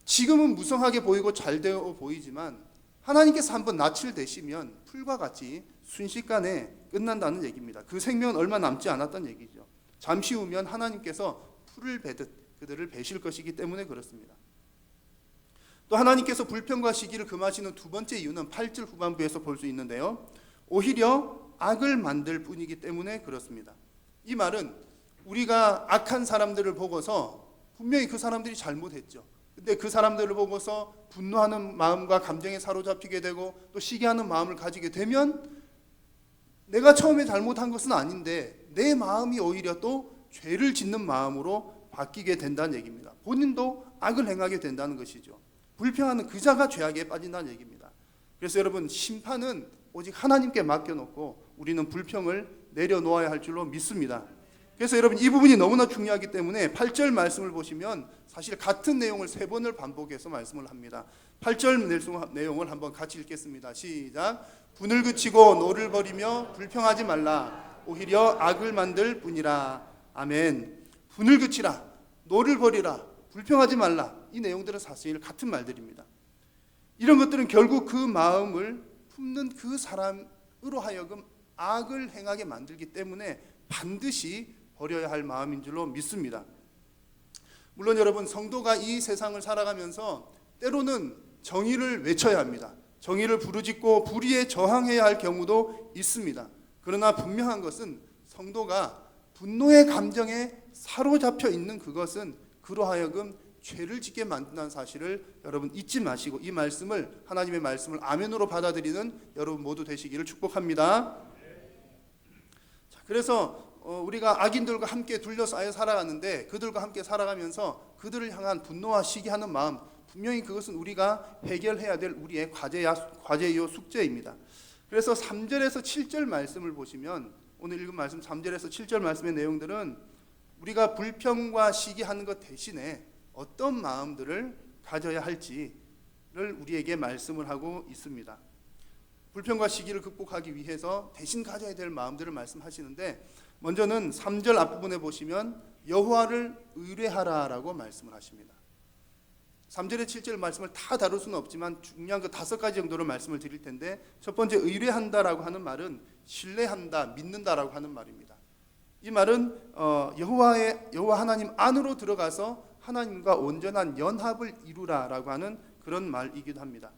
지금은 무성하게 보이고 잘 되어 보이지만 하나님께서 한번 낯을 대시면 풀과 같이 순식간에 끝난다는 얘기입니다. 그 생명은 얼마 남지 않았다는 얘기죠. 잠시 후면 하나님께서 풀을 베듯 그들을 베실 것이기 때문에 그렇습니다. 또 하나님께서 불평과 시기를 금하시는 두 번째 이유는 8절 후반부에서 볼 수 있는데요. 오히려 악을 만들 뿐이기 때문에 그렇습니다. 이 말은 우리가 악한 사람들을 보고서 분명히 그 사람들이 잘못했죠. 근데 그 사람들을 보고서 분노하는 마음과 감정에 사로잡히게 되고 또 시기하는 마음을 가지게 되면 내가 처음에 잘못한 것은 아닌데 내 마음이 오히려 또 죄를 짓는 마음으로 바뀌게 된다는 얘기입니다. 본인도 악을 행하게 된다는 것이죠. 불평하는 그 자가 죄악에 빠진다는 얘기입니다. 그래서 여러분, 심판은 오직 하나님께 맡겨놓고 우리는 불평을 내려놓아야 할 줄로 믿습니다. 그래서 여러분, 이 부분이 너무나 중요하기 때문에 8절 말씀을 보시면 사실 같은 내용을 3번을 반복해서 말씀을 합니다. 8절 내용을 한번 같이 읽겠습니다. 시작. 분을 그치고 노를 버리며 불평하지 말라. 오히려 악을 만들 뿐이라. 아멘. 분을 그치라. 노를 버리라. 불평하지 말라. 이 내용들은 사실 같은 말들입니다. 이런 것들은 결국 그 마음을 품는 그 사람으로 하여금 악을 행하게 만들기 때문에 반드시 버려야 할 마음인 줄로 믿습니다. 물론 여러분, 성도가 이 세상을 살아가면서 때로는 정의를 외쳐야 합니다. 정의를 부르짖고 불의에 저항해야 할 경우도 있습니다. 그러나 분명한 것은 성도가 분노의 감정에 사로잡혀 있는 그것은 그로 하여금 죄를 짓게 만든다는 사실을 여러분 잊지 마시고 이 말씀을, 하나님의 말씀을 아멘으로 받아들이는 여러분 모두 되시기를 축복합니다. 자, 그래서 우리가 악인들과 함께 둘러싸여 살아가는데 그들과 함께 살아가면서 그들을 향한 분노와 시기하는 마음, 분명히 그것은 우리가 해결해야 될 우리의 과제요 숙제입니다. 그래서 3절에서 7절 말씀을 보시면, 오늘 읽은 말씀 3절에서 7절 말씀의 내용들은 우리가 불평과 시기하는 것 대신에 어떤 마음들을 가져야 할지를 우리에게 말씀을 하고 있습니다. 불평과 시기를 극복하기 위해서 대신 가져야 될 마음들을 말씀하시는데, 먼저는 3절 앞부분에 보시면 여호와를 의뢰하라라고 말씀을 하십니다. 3절에 7절 말씀을 다 다룰 수는 없지만 중요한 그 5가지 정도로 말씀을 드릴 텐데, 첫 번째 의뢰한다라고 하는 말은 신뢰한다, 믿는다라고 하는 말입니다. 이 말은 여호와 하나님 안으로 들어가서 하나님과 온전한 연합을 이루라라고 하는 그런 말이기도 합니다.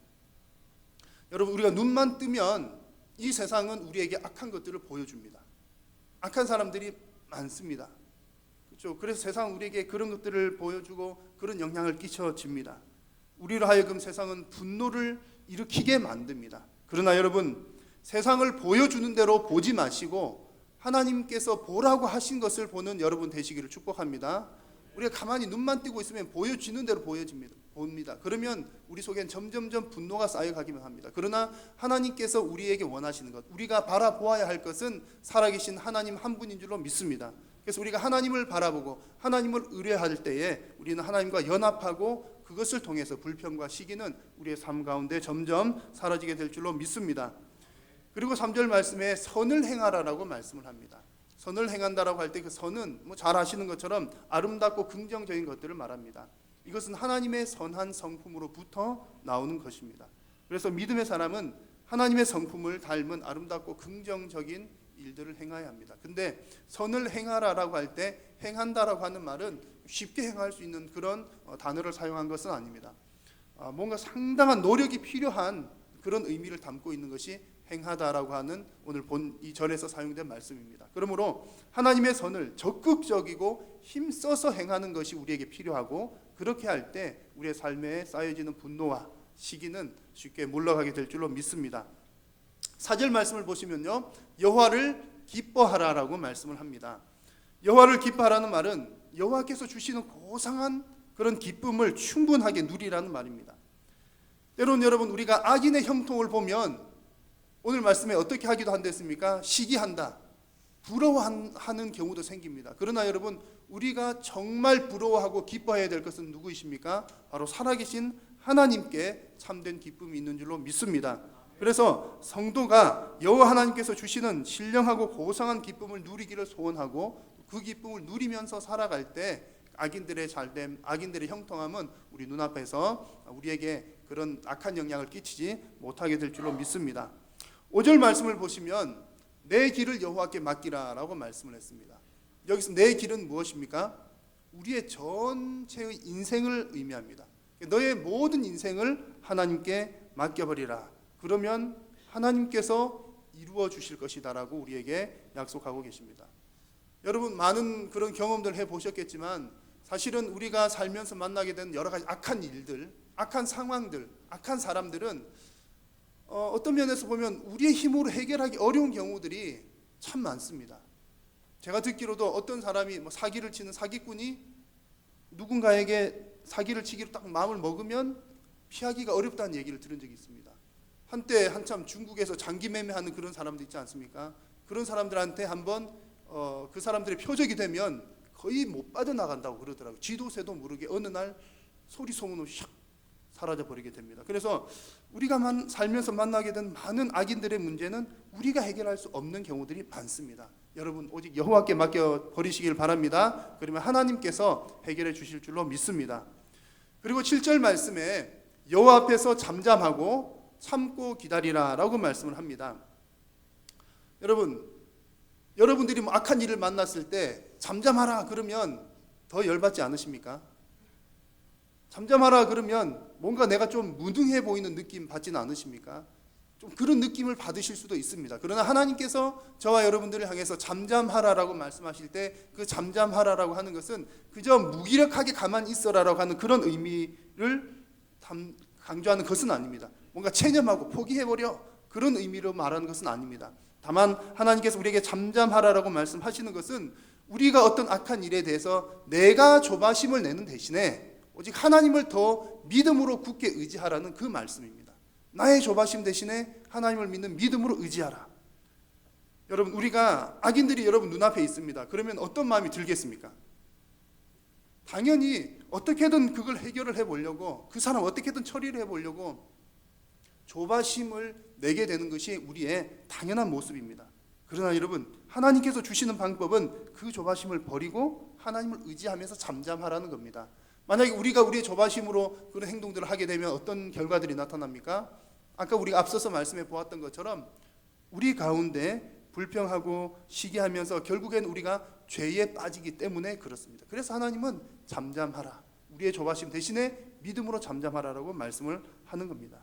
여러분, 우리가 눈만 뜨면 이 세상은 우리에게 악한 것들을 보여줍니다. 악한 사람들이 많습니다. 그렇죠? 그래서 세상 우리에게 그런 것들을 보여주고 그런 영향을 끼쳐줍니다. 우리로 하여금 세상은 분노를 일으키게 만듭니다. 그러나 여러분, 세상을 보여주는 대로 보지 마시고 하나님께서 보라고 하신 것을 보는 여러분 되시기를 축복합니다. 우리가 가만히 눈만 뜨고 있으면 보여지는 대로 봅니다. 그러면 우리 속엔 점점점 분노가 쌓여가기만 합니다. 그러나 하나님께서 우리에게 원하시는 것, 우리가 바라보아야 할 것은 살아계신 하나님 한 분인 줄로 믿습니다. 그래서 우리가 하나님을 바라보고 하나님을 의뢰할 때에 우리는 하나님과 연합하고 그것을 통해서 불평과 시기는 우리의 삶 가운데 점점 사라지게 될 줄로 믿습니다. 그리고 3절 말씀에 선을 행하라라고 말씀을 합니다. 선을 행한다라고 할 때 그 선은 잘 아시는 것처럼 아름답고 긍정적인 것들을 말합니다. 이것은 하나님의 선한 성품으로부터 나오는 것입니다. 그래서 믿음의 사람은 하나님의 성품을 닮은 아름답고 긍정적인 일들을 행해야 합니다. 근데 선을 행하라라고 할 때 행한다라고 하는 말은 쉽게 행할 수 있는 그런 단어를 사용한 것은 아닙니다. 뭔가 상당한 노력이 필요한 그런 의미를 담고 있는 것이 행하다라고 하는 오늘 본 이 절에서 사용된 말씀입니다. 그러므로 하나님의 선을 적극적이고 힘써서 행하는 것이 우리에게 필요하고, 그렇게 할 때 우리의 삶에 쌓여지는 분노와 시기는 쉽게 물러가게 될 줄로 믿습니다. 4절 말씀을 보시면요, 여호와를 기뻐하라라고 말씀을 합니다. 여호와를 기뻐하라는 말은 여호와께서 주시는 고상한 그런 기쁨을 충분하게 누리라는 말입니다. 때로는 여러분, 우리가 악인의 형통을 보면 오늘 말씀에 어떻게 하기도 한댔습니까? 시기한다, 부러워하는 경우도 생깁니다. 그러나 여러분, 우리가 정말 부러워하고 기뻐해야 될 것은 누구이십니까? 바로 살아계신 하나님께 참된 기쁨이 있는 줄로 믿습니다. 그래서 성도가 여호와 하나님께서 주시는 신령하고 고상한 기쁨을 누리기를 소원하고, 그 기쁨을 누리면서 살아갈 때 악인들의 잘됨, 악인들의 형통함은 우리 눈앞에서 우리에게 그런 악한 영향을 끼치지 못하게 될 줄로 믿습니다. 5절 말씀을 보시면 내 길을 여호와께 맡기라라고 말씀을 했습니다. 여기서 내 길은 무엇입니까? 우리의 전체의 인생을 의미합니다. 너의 모든 인생을 하나님께 맡겨버리라. 그러면 하나님께서 이루어 주실 것이다라고 우리에게 약속하고 계십니다. 여러분, 많은 그런 경험들 해보셨겠지만 사실은 우리가 살면서 만나게 된 여러 가지 악한 일들, 악한 상황들, 악한 사람들은 어떤 면에서 보면 우리의 힘으로 해결하기 어려운 경우들이 참 많습니다. 제가 듣기로도 어떤 사람이 사기를 치는 사기꾼이 누군가에게 사기를 치기로 딱 마음을 먹으면 피하기가 어렵다는 얘기를 들은 적이 있습니다. 한때 한참 중국에서 장기 매매하는 그런 사람도 있지 않습니까? 그런 사람들한테 한번 그 사람들의 표적이 되면 거의 못 빠져나간다고 그러더라고요. 쥐도 새도 모르게 어느 날 소리 소문으로 샥 사라져버리게 됩니다. 그래서 우리가 살면서 만나게 된 많은 악인들의 문제는 우리가 해결할 수 없는 경우들이 많습니다. 여러분, 오직 여호와께 맡겨버리시길 바랍니다. 그러면 하나님께서 해결해 주실 줄로 믿습니다. 그리고 7절 말씀에 여호와 앞에서 잠잠하고 참고 기다리라라고 말씀을 합니다. 여러분들이 악한 일을 만났을 때 잠잠하라 그러면 더 열받지 않으십니까? 잠잠하라 그러면 뭔가 내가 좀 무능해 보이는 느낌 받지는 않으십니까? 좀 그런 느낌을 받으실 수도 있습니다. 그러나 하나님께서 저와 여러분들을 향해서 잠잠하라라고 말씀하실 때 그 잠잠하라라고 하는 것은 그저 무기력하게 가만히 있어라라고 하는 그런 의미를 강조하는 것은 아닙니다. 뭔가 체념하고 포기해버려, 그런 의미로 말하는 것은 아닙니다. 다만 하나님께서 우리에게 잠잠하라라고 말씀하시는 것은 우리가 어떤 악한 일에 대해서 내가 조바심을 내는 대신에 오직 하나님을 더 믿음으로 굳게 의지하라는 그 말씀입니다. 나의 조바심 대신에 하나님을 믿는 믿음으로 의지하라. 여러분, 우리가 악인들이 여러분 눈앞에 있습니다. 그러면 어떤 마음이 들겠습니까? 당연히 어떻게든 그걸 해결을 해보려고, 그 사람 어떻게든 처리를 해보려고 조바심을 내게 되는 것이 우리의 당연한 모습입니다. 그러나 여러분, 하나님께서 주시는 방법은 그 조바심을 버리고 하나님을 의지하면서 잠잠하라는 겁니다. 만약에 우리가 우리의 조바심으로 그런 행동들을 하게 되면 어떤 결과들이 나타납니까? 아까 우리가 앞서서 말씀해 보았던 것처럼 우리 가운데 불평하고 시기하면서 결국엔 우리가 죄에 빠지기 때문에 그렇습니다. 그래서 하나님은 잠잠하라, 우리의 조바심 대신에 믿음으로 잠잠하라라고 말씀을 하는 겁니다.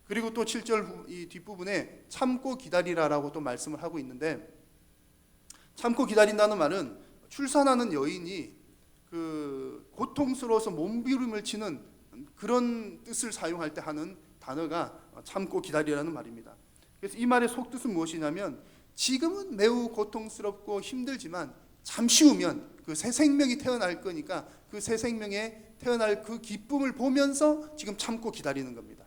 그리고 또 7절 이 뒷부분에 참고 기다리라라고 또 말씀을 하고 있는데, 참고 기다린다는 말은 출산하는 여인이 그 고통스러워서 몸부림을 치는 그런 뜻을 사용할 때 하는 단어가 참고 기다리라는 말입니다. 그래서 이 말의 속뜻은 무엇이냐면, 지금은 매우 고통스럽고 힘들지만 잠시 후면 그 새 생명이 태어날 거니까 그 새 생명에 태어날 그 기쁨을 보면서 지금 참고 기다리는 겁니다.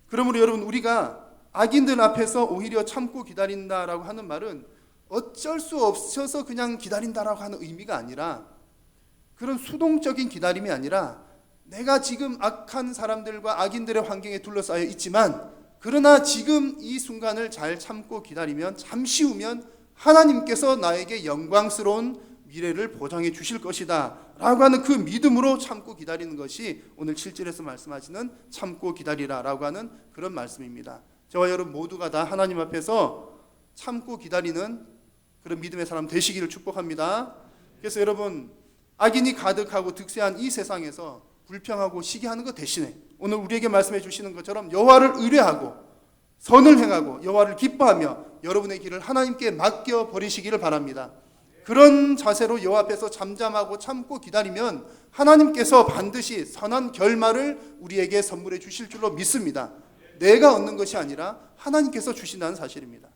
그러므로 여러분, 우리가 악인들 앞에서 오히려 참고 기다린다라고 하는 말은 어쩔 수 없어서 그냥 기다린다라고 하는 의미가 아니라, 그런 수동적인 기다림이 아니라 내가 지금 악한 사람들과 악인들의 환경에 둘러싸여 있지만 그러나 지금 이 순간을 잘 참고 기다리면 잠시 후면 하나님께서 나에게 영광스러운 미래를 보장해 주실 것이다 라고 하는 그 믿음으로 참고 기다리는 것이 오늘 7절에서 말씀하시는 참고 기다리라 라고 하는 그런 말씀입니다. 저와 여러분 모두가 다 하나님 앞에서 참고 기다리는 그런 믿음의 사람 되시기를 축복합니다. 그래서 여러분, 악인이 가득하고 득세한 이 세상에서 불평하고 시기하는 것 대신에 오늘 우리에게 말씀해 주시는 것처럼 여호와를 의뢰하고 선을 행하고 여호와를 기뻐하며 여러분의 길을 하나님께 맡겨 버리시기를 바랍니다. 그런 자세로 여호와 앞에서 잠잠하고 참고 기다리면 하나님께서 반드시 선한 결말을 우리에게 선물해 주실 줄로 믿습니다. 내가 얻는 것이 아니라 하나님께서 주신다는 사실입니다.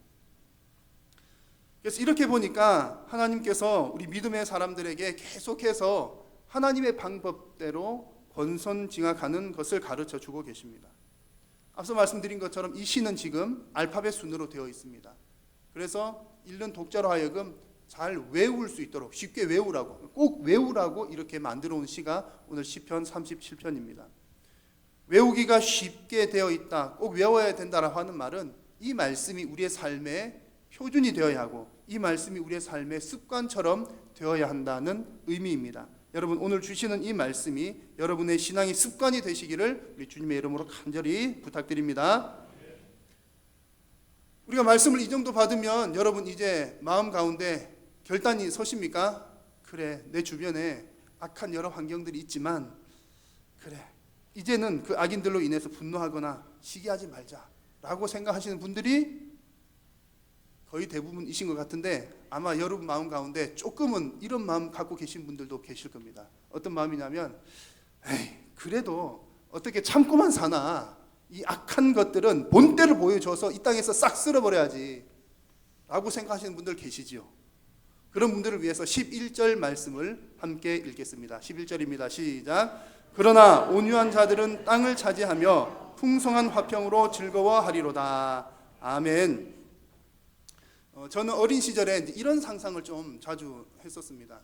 그래서 이렇게 보니까 하나님께서 우리 믿음의 사람들에게 계속해서 하나님의 방법대로 권선징악하는 것을 가르쳐 주고 계십니다. 앞서 말씀드린 것처럼 이 시는 지금 알파벳 순으로 되어 있습니다. 그래서 읽는 독자로 하여금 잘 외울 수 있도록, 쉽게 외우라고, 꼭 외우라고 이렇게 만들어 온 시가 오늘 시편 37편입니다. 외우기가 쉽게 되어 있다, 꼭 외워야 된다라고 하는 말은 이 말씀이 우리의 삶의 표준이 되어야 하고 이 말씀이 우리의 삶의 습관처럼 되어야 한다는 의미입니다. 여러분, 오늘 주시는 이 말씀이 여러분의 신앙의 습관이 되시기를 우리 주님의 이름으로 간절히 부탁드립니다. 우리가 말씀을 이 정도 받으면 여러분 이제 마음 가운데 결단이 서십니까? 그래, 내 주변에 악한 여러 환경들이 있지만 그래, 이제는 그 악인들로 인해서 분노하거나 시기하지 말자라고 생각하시는 분들이 거의 대부분이신 것 같은데, 아마 여러분 마음 가운데 조금은 이런 마음 갖고 계신 분들도 계실 겁니다. 어떤 마음이냐면, 에이, 그래도 어떻게 참고만 사나, 이 악한 것들은 본때를 보여줘서 이 땅에서 싹 쓸어버려야지 라고 생각하시는 분들 계시지요. 그런 분들을 위해서 11절 말씀을 함께 읽겠습니다. 11절입니다. 시작. 그러나 온유한 자들은 땅을 차지하며 풍성한 화평으로 즐거워하리로다. 아멘. 저는 어린 시절에 이런 상상을 좀 자주 했었습니다.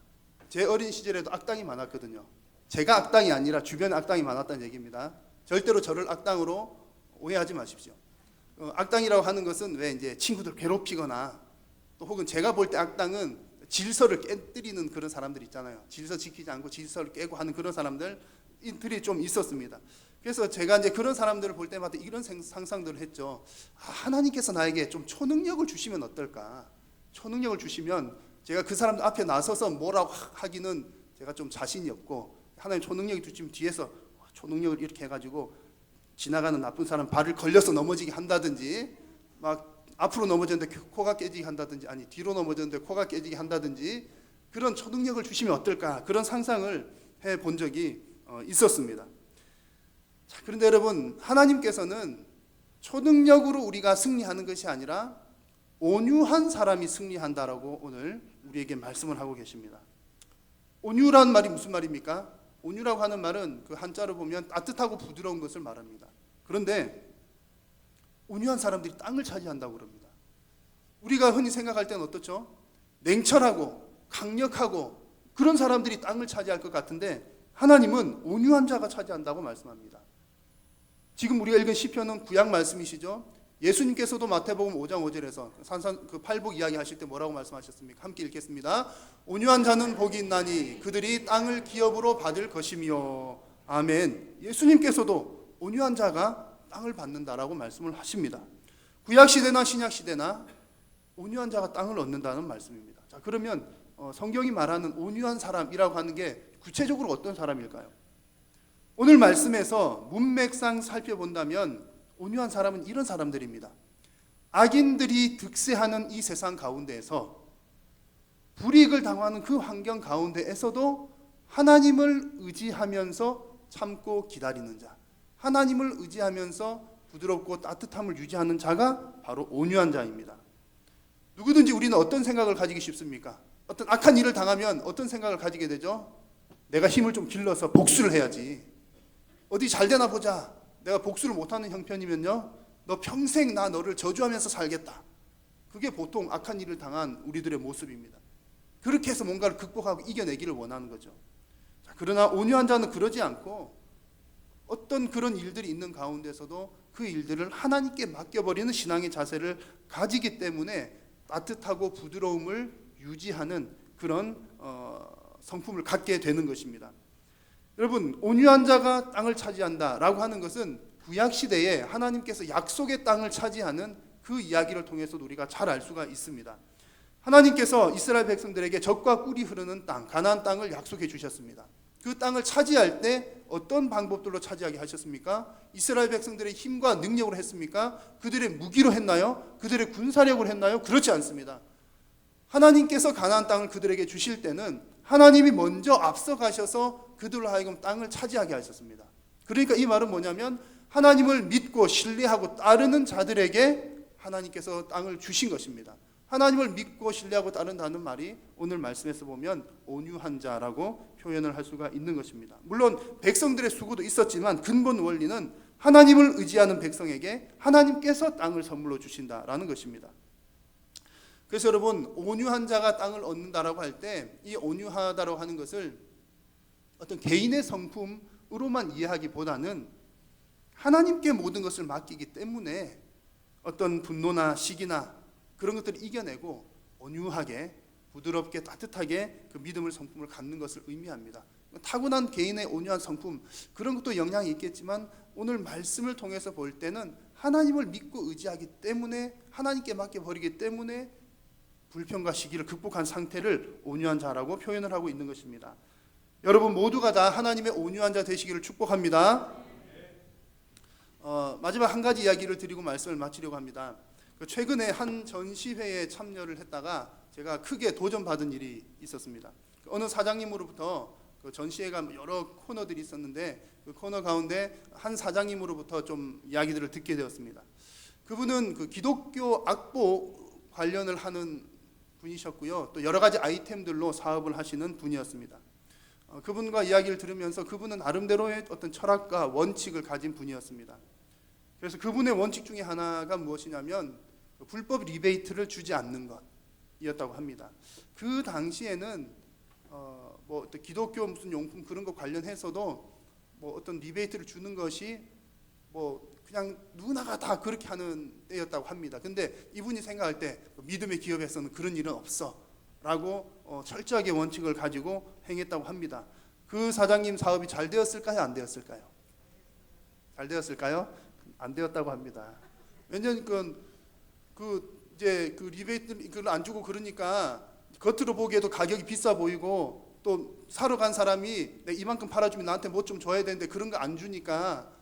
제 어린 시절에도 악당이 많았거든요. 제가 악당이 아니라 주변에 악당이 많았다는 얘기입니다. 절대로 저를 악당으로 오해하지 마십시오. 악당이라고 하는 것은 왜 이제 친구들 괴롭히거나 또 혹은 제가 볼 때 악당은 질서를 깨뜨리는 그런 사람들 있잖아요. 질서 지키지 않고 질서를 깨고 하는 그런 사람들이 좀 있었습니다. 그래서 제가 이제 그런 사람들을 볼 때마다 이런 상상들을 했죠. 하나님께서 나에게 좀 초능력을 주시면 어떨까? 초능력을 주시면 제가 그 사람들 앞에 나서서 뭐라고 하기는 제가 좀 자신이 없고, 하나님 초능력이 주시면 뒤에서 초능력을 이렇게 해가지고 지나가는 나쁜 사람 발을 걸려서 넘어지게 한다든지, 막 앞으로 넘어졌는데 코가 깨지게 한다든지, 아니 뒤로 넘어졌는데 코가 깨지게 한다든지, 그런 초능력을 주시면 어떨까? 그런 상상을 해본 적이 있었습니다. 자, 그런데 여러분, 하나님께서는 초능력으로 우리가 승리하는 것이 아니라 온유한 사람이 승리한다라고 오늘 우리에게 말씀을 하고 계십니다. 온유라는 말이 무슨 말입니까? 온유라고 하는 말은 그 한자로 보면 따뜻하고 부드러운 것을 말합니다. 그런데 온유한 사람들이 땅을 차지한다고 그럽니다. 우리가 흔히 생각할 때는 어떻죠? 냉철하고 강력하고 그런 사람들이 땅을 차지할 것 같은데, 하나님은 온유한 자가 차지한다고 말씀합니다. 지금 우리가 읽은 시편은 구약 말씀이시죠. 예수님께서도 마태복음 5장 5절에서 그 팔복 이야기 하실 때 뭐라고 말씀하셨습니까? 함께 읽겠습니다. 온유한 자는 복이 있나니 그들이 땅을 기업으로 받을 것이며. 아멘. 예수님께서도 온유한 자가 땅을 받는다라고 말씀을 하십니다. 구약 시대나 신약 시대나 온유한 자가 땅을 얻는다는 말씀입니다. 자, 그러면 성경이 말하는 온유한 사람이라고 하는 게 구체적으로 어떤 사람일까요? 오늘 말씀에서 문맥상 살펴본다면 온유한 사람은 이런 사람들입니다. 악인들이 득세하는 이 세상 가운데에서 불이익을 당하는 그 환경 가운데에서도 하나님을 의지하면서 참고 기다리는 자, 하나님을 의지하면서 부드럽고 따뜻함을 유지하는 자가 바로 온유한 자입니다. 누구든지 우리는 어떤 생각을 가지기 쉽습니까? 어떤 악한 일을 당하면 어떤 생각을 가지게 되죠? 내가 힘을 좀 길러서 복수를 해야지. 어디 잘 되나 보자. 내가 복수를 못하는 형편이면요, 너 평생 나 너를 저주하면서 살겠다. 그게 보통 악한 일을 당한 우리들의 모습입니다. 그렇게 해서 뭔가를 극복하고 이겨내기를 원하는 거죠. 자, 그러나 온유한 자는 그러지 않고 어떤 그런 일들이 있는 가운데서도 그 일들을 하나님께 맡겨버리는 신앙의 자세를 가지기 때문에 따뜻하고 부드러움을 유지하는 그런 성품을 갖게 되는 것입니다. 여러분, 온유한 자가 땅을 차지한다라고 하는 것은 구약 시대에 하나님께서 약속의 땅을 차지하는 그 이야기를 통해서도 우리가 잘 알 수가 있습니다. 하나님께서 이스라엘 백성들에게 젖과 꿀이 흐르는 땅, 가나안 땅을 약속해 주셨습니다. 그 땅을 차지할 때 어떤 방법들로 차지하게 하셨습니까? 이스라엘 백성들의 힘과 능력으로 했습니까? 그들의 무기로 했나요? 그들의 군사력으로 했나요? 그렇지 않습니다. 하나님께서 가나안 땅을 그들에게 주실 때는 하나님이 먼저 앞서 가셔서 그들로 하여금 땅을 차지하게 하셨습니다. 그러니까 이 말은 뭐냐면 하나님을 믿고 신뢰하고 따르는 자들에게 하나님께서 땅을 주신 것입니다. 하나님을 믿고 신뢰하고 따른다는 말이 오늘 말씀에서 보면 온유한 자라고 표현을 할 수가 있는 것입니다. 물론 백성들의 수고도 있었지만 근본 원리는 하나님을 의지하는 백성에게 하나님께서 땅을 선물로 주신다라는 것입니다. 그래서 여러분, 온유한 자가 땅을 얻는다라고 할 때 이 온유하다라고 하는 것을 어떤 개인의 성품으로만 이해하기보다는 하나님께 모든 것을 맡기기 때문에 어떤 분노나 시기나 그런 것들을 이겨내고 온유하게 부드럽게 따뜻하게 그 믿음을 성품을 갖는 것을 의미합니다. 타고난 개인의 온유한 성품, 그런 것도 영향이 있겠지만 오늘 말씀을 통해서 볼 때는 하나님을 믿고 의지하기 때문에 하나님께 맡겨버리기 때문에 불평과 시기를 극복한 상태를 온유한 자라고 표현을 하고 있는 것입니다. 여러분 모두가 다 하나님의 온유한 자 되시기를 축복합니다. 마지막 한 가지 이야기를 드리고 말씀을 마치려고 합니다. 최근에 한 전시회에 참여를 했다가 제가 크게 도전받은 일이 있었습니다. 어느 사장님으로부터 그 전시회가 여러 코너들이 있었는데 그 코너 가운데 한 사장님으로부터 좀 이야기들을 듣게 되었습니다. 그분은 그 기독교 악보 관련을 하는 분이셨고요. 또 여러 가지 아이템들로 사업을 하시는 분이었습니다. 그분과 이야기를 들으면서 그분은 나름대로의 어떤 철학과 원칙을 가진 분이었습니다. 그래서 그분의 원칙 중에 하나가 무엇이냐면 불법 리베이트를 주지 않는 것이었다고 합니다. 그 당시에는 뭐 어떤 기독교 무슨 용품 그런 거 관련해서도 뭐 어떤 리베이트를 주는 것이 뭐 그냥 누구나가 다 그렇게 하는 때였다고 합니다. 근데 이분이 생각할 때 믿음의 기업에서는 그런 일은 없어라고 철저하게 원칙을 가지고 행했다고 합니다. 그 사장님 사업이 잘 되었을까요? 안 되었을까요? 잘 되었을까요? 안 되었다고 합니다. 왜냐하면 이제 그 리베이트를 안 주고 그러니까 겉으로 보기에도 가격이 비싸 보이고 또 사러 간 사람이 내가 이만큼 팔아주면 나한테 뭐 좀 줘야 되는데 그런 거 안 주니까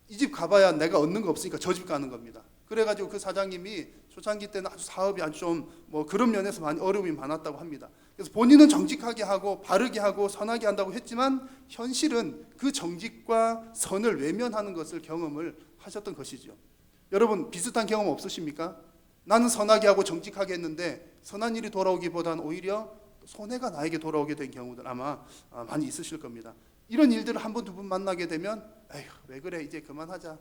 이 집 가봐야 내가 얻는 거 없으니까 저 집 가는 겁니다. 그래가지고 그 사장님이 초창기 때는 아주 사업이 아주 좀 뭐 그런 면에서 많이 어려움이 많았다고 합니다. 그래서 본인은 정직하게 하고 바르게 하고 선하게 한다고 했지만 현실은 그 정직과 선을 외면하는 것을 경험을 하셨던 것이죠. 여러분 비슷한 경험 없으십니까? 나는 선하게 하고 정직하게 했는데 선한 일이 돌아오기보다는 오히려 손해가 나에게 돌아오게 된 경우들 아마 많이 있으실 겁니다. 이런 일들을 한 번, 두 번 만나게 되면 에휴 왜 그래 이제 그만하자.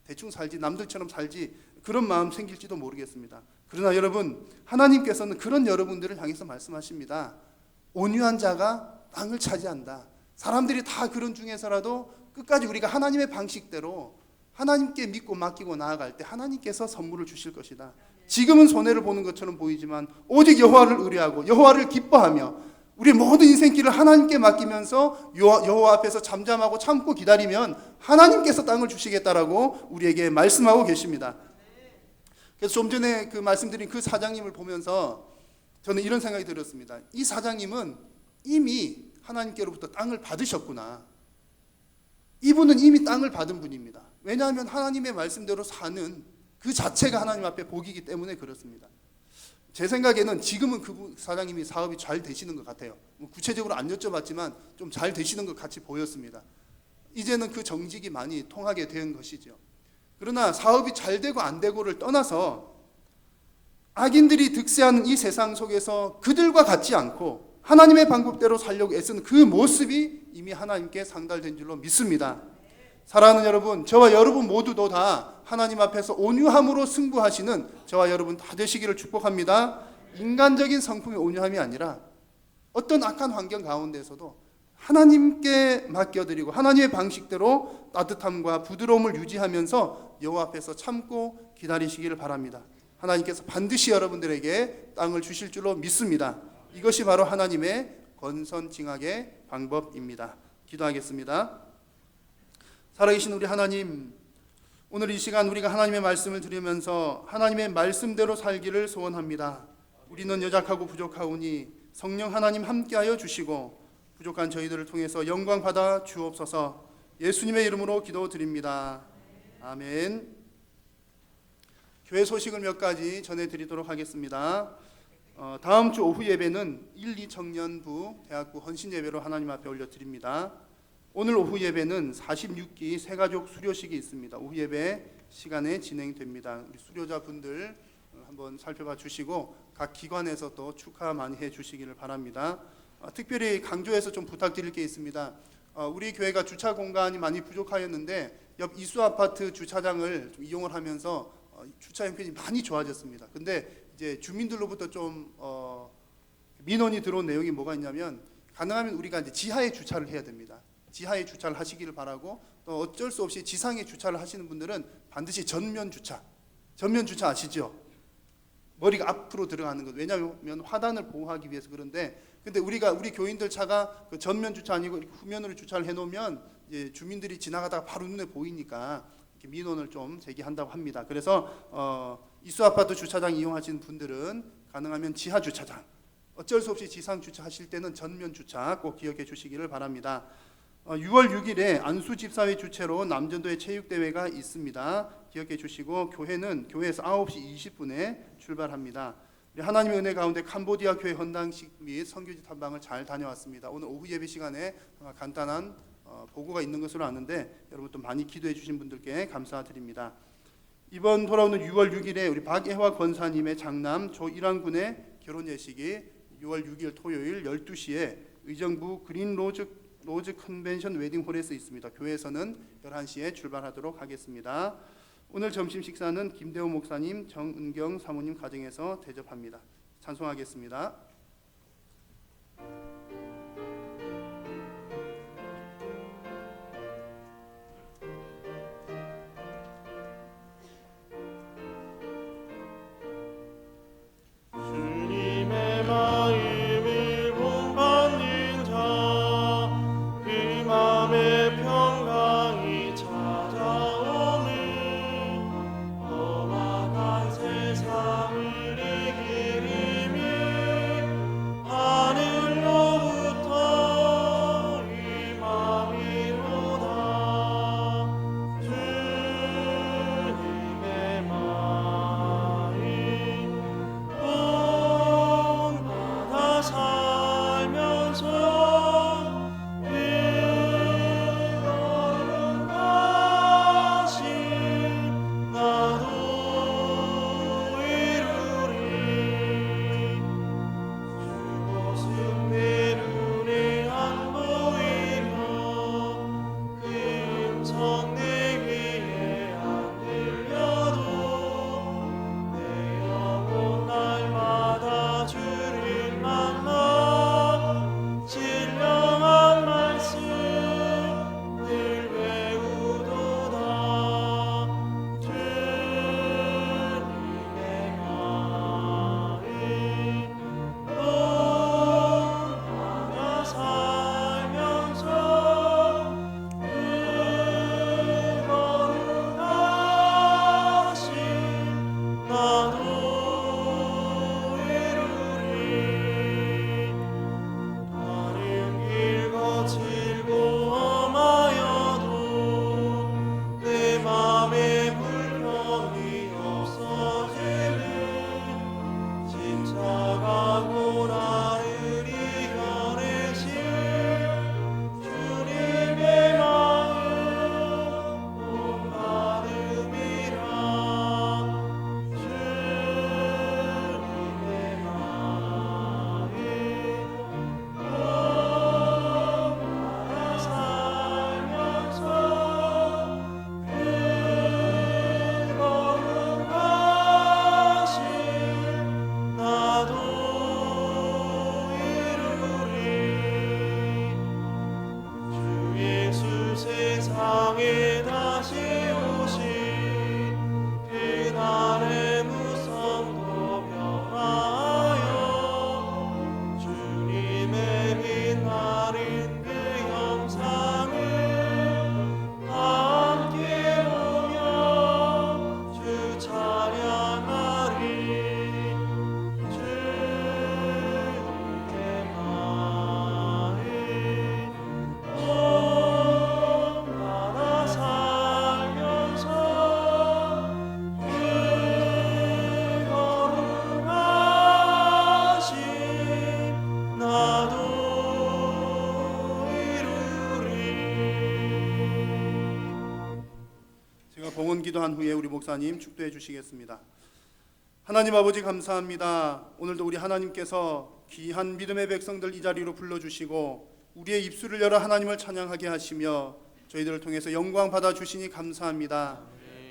대충 살지 남들처럼 살지 그런 마음 생길지도 모르겠습니다. 그러나 여러분 하나님께서는 그런 여러분들을 향해서 말씀하십니다. 온유한 자가 땅을 차지한다. 사람들이 다 그런 중에서라도 끝까지 우리가 하나님의 방식대로 하나님께 믿고 맡기고 나아갈 때 하나님께서 선물을 주실 것이다. 지금은 손해를 보는 것처럼 보이지만 오직 여호와를 의뢰하고 여호와를 기뻐하며 우리의 모든 인생길을 하나님께 맡기면서 여호와 앞에서 잠잠하고 참고 기다리면 하나님께서 땅을 주시겠다라고 우리에게 말씀하고 계십니다. 그래서 좀 전에 그 말씀드린 그 사장님을 보면서 저는 이런 생각이 들었습니다. 이 사장님은 이미 하나님께로부터 땅을 받으셨구나. 이분은 이미 땅을 받은 분입니다. 왜냐하면 하나님의 말씀대로 사는 그 자체가 하나님 앞에 복이기 때문에 그렇습니다. 제 생각에는 지금은 그 사장님이 사업이 잘 되시는 것 같아요. 구체적으로 안 여쭤봤지만 좀 잘 되시는 것 같이 보였습니다. 이제는 그 정직이 많이 통하게 된 것이죠. 그러나 사업이 잘 되고 안 되고를 떠나서 악인들이 득세하는 이 세상 속에서 그들과 같지 않고 하나님의 방법대로 살려고 애쓰는 그 모습이 이미 하나님께 상달된 줄로 믿습니다. 사랑하는 여러분, 저와 여러분 모두도 다 하나님 앞에서 온유함으로 승부하시는 저와 여러분 다 되시기를 축복합니다. 인간적인 성품의 온유함이 아니라 어떤 악한 환경 가운데서도 하나님께 맡겨드리고 하나님의 방식대로 따뜻함과 부드러움을 유지하면서 여호와 앞에서 참고 기다리시기를 바랍니다. 하나님께서 반드시 여러분들에게 땅을 주실 줄로 믿습니다. 이것이 바로 하나님의 권선징악의 방법입니다. 기도하겠습니다. 살아계신 우리 하나님, 오늘 이 시간 우리가 하나님의 말씀을 들으면서 하나님의 말씀대로 살기를 소원합니다. 우리는 연약하고 부족하오니 성령 하나님 함께하여 주시고 부족한 저희들을 통해서 영광 받아 주옵소서. 예수님의 이름으로 기도드립니다. 아멘. 교회 소식을 몇 가지 전해드리도록 하겠습니다. 다음 주 오후 예배는 1, 2 청년부 대학부 헌신 예배로 하나님 앞에 올려드립니다. 오늘 오후 예배는 46기 새가족 수료식이 있습니다. 오후 예배 시간에 진행됩니다. 우리 수료자분들 한번 살펴봐 주시고 각 기관에서 또 축하 많이 해 주시기를 바랍니다. 특별히 강조해서 좀 부탁드릴 게 있습니다. 우리 교회가 주차 공간이 많이 부족하였는데 옆 이수 아파트 주차장을 좀 이용을 하면서 주차 형편이 많이 좋아졌습니다. 근데 이제 주민들로부터 좀 민원이 들어온 내용이 뭐가 있냐면 가능하면 우리가 이제 지하에 주차를 해야 됩니다. 지하에 주차를 하시기를 바라고 또 어쩔 수 없이 지상에 주차를 하시는 분들은 반드시 전면 주차 아시죠? 머리가 앞으로 들어가는 것. 왜냐하면 화단을 보호하기 위해서 그런데 근데 우리 교인들 차가 그 전면 주차 아니고 후면으로 주차를 해놓으면 이제 주민들이 지나가다가 바로 눈에 보이니까 이렇게 민원을 좀 제기한다고 합니다. 그래서 이수 아파트 주차장 이용하시는 분들은 가능하면 지하 주차장, 어쩔 수 없이 지상 주차하실 때는 전면 주차 꼭 기억해 주시기를 바랍니다. 6월 6일에 안수 집사회 주최로 남전도의 체육대회가 있습니다. 기억해 주시고 교회에서 9시 20분에 출발합니다. 하나님의 은혜 가운데 캄보디아 교회 헌당식 및 선교지 탐방을 잘 다녀왔습니다. 오늘 오후 예배 시간에 간단한 보고가 있는 것으로 아는데 여러분 또 많이 기도해 주신 분들께 감사드립니다. 이번 돌아오는 6월 6일에 우리 박애화 권사님의 장남 조일환 군의 결혼 예식이 6월 6일 토요일 12시에 의정부 그린 로즈 컨벤션 웨딩홀에서 있습니다. 교회에서는 11시에 출발하도록 하겠습니다. 오늘 점심 식사는 김대호 목사님, 정은경 사모님 가정에서 대접합니다. 찬송하겠습니다. 주님의 마음을 본받는 자, 그 맘에 평강이 찾아오네. 험악한 세상을 이기리니 하늘로 기도한 후에 우리 목사님 축도해 주시겠습니다. 하나님 아버지 감사합니다. 오늘도 우리 하나님께서 귀한 믿음의 백성들 이 자리로 불러주시고 우리의 입술을 열어 하나님을 찬양하게 하시며 저희들을 통해서 영광 받아주시니 감사합니다.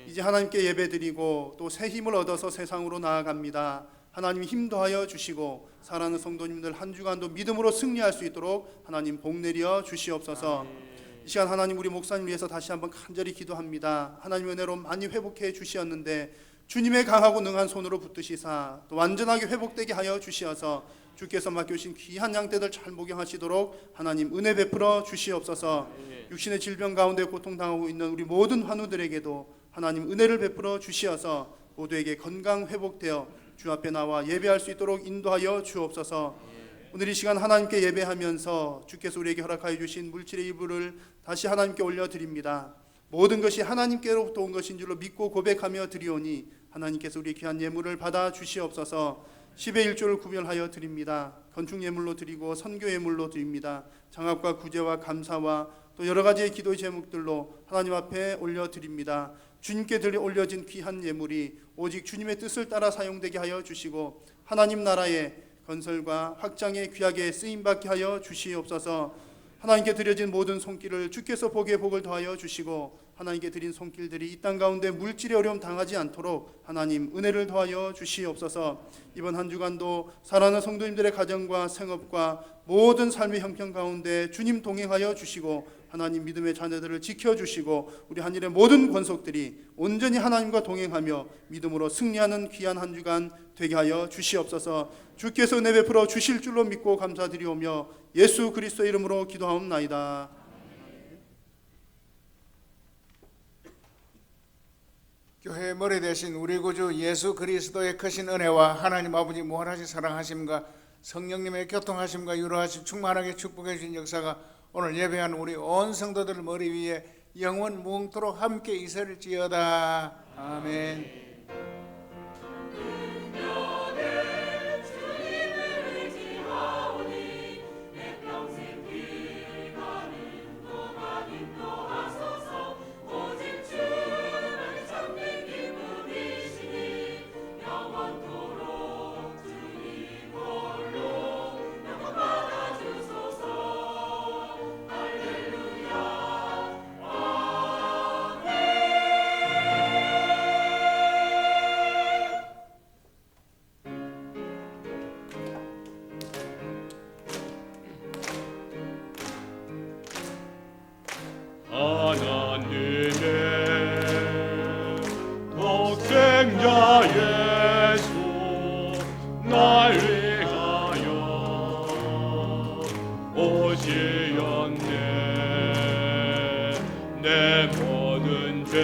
이제 하나님께 예배드리고 또 새 힘을 얻어서 세상으로 나아갑니다. 하나님 힘 더하여 주시고 사랑하는 성도님들 한 주간도 믿음으로 승리할 수 있도록 하나님 복 내려 주시옵소서. 이 시간 하나님 우리 목사님 위해서 다시 한번 간절히 기도합니다. 하나님 은혜로 많이 회복해 주시었는데 주님의 강하고 능한 손으로 붙드시사 또 완전하게 회복되게 하여 주시어서 주께서 맡겨주신 귀한 양떼들 잘 목양하시도록 하나님 은혜 베풀어 주시옵소서. 육신의 질병 가운데 고통당하고 있는 우리 모든 환우들에게도 하나님 은혜를 베풀어 주시어서 모두에게 건강 회복되어 주 앞에 나와 예배할 수 있도록 인도하여 주옵소서. 오늘 이 시간 하나님께 예배하면서 주께서 우리에게 허락하여 주신 물질의 일부를 다시 하나님께 올려드립니다. 모든 것이 하나님께로부터 온 것인 줄로 믿고 고백하며 드리오니 하나님께서 우리의 귀한 예물을 받아 주시옵소서. 10의 1조를 구별하여 드립니다. 건축 예물로 드리고 선교 예물로 드립니다. 장합과 구제와 감사와 또 여러 가지의 기도의 제목들로 하나님 앞에 올려드립니다. 주님께 올려진 귀한 예물이 오직 주님의 뜻을 따라 사용되게 하여 주시고 하나님 나라의 건설과 확장에 귀하게 쓰임받게 하여 주시옵소서. 하나님께 드려진 모든 손길을 주께서 복에 복을 더하여 주시고 하나님께 드린 손길들이 이 땅 가운데 물질의 어려움 당하지 않도록 하나님 은혜를 더하여 주시옵소서. 이번 한 주간도 사랑하는 성도님들의 가정과 생업과 모든 삶의 형편 가운데 주님 동행하여 주시고 하나님 믿음의 자녀들을 지켜주시고 우리 한일의 모든 권속들이 온전히 하나님과 동행하며 믿음으로 승리하는 귀한 한 주간 되게 하여 주시옵소서. 주께서 은혜 베풀어 주실 줄로 믿고 감사드리오며 예수 그리스도의 이름으로 기도하옵나이다. 교회의 머리 대신 우리 구주 예수 그리스도의 크신 은혜와 하나님 아버지 무한하신 사랑하심과 성령님의 교통하심과 유로하심 충만하게 축복해 주신 역사가 오늘 예배한 우리 온 성도들 머리 위에 영원 무궁토록 함께 있을지어다. 아멘. 하나님의 독생자 예수 날 위하여 오시었네. 내 모든 죄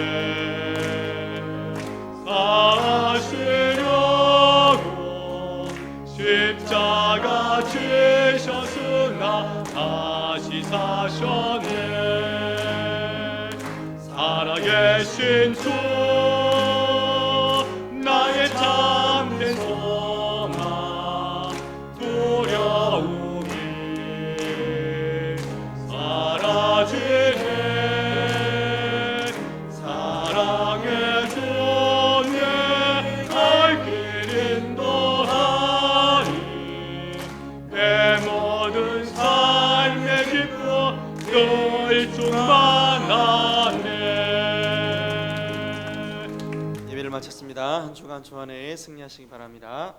사하시려고 십자가 지셨으나 다시 사셨네. 살아계신 주 나의 참된 소망 두려움이 사라지네. 사랑의 주내 갈 길 인도하니 내 모든 삶의 기쁨 늘 충만하네. 예배를 마쳤습니다. 한 주간 주안에 승리하시기 바랍니다.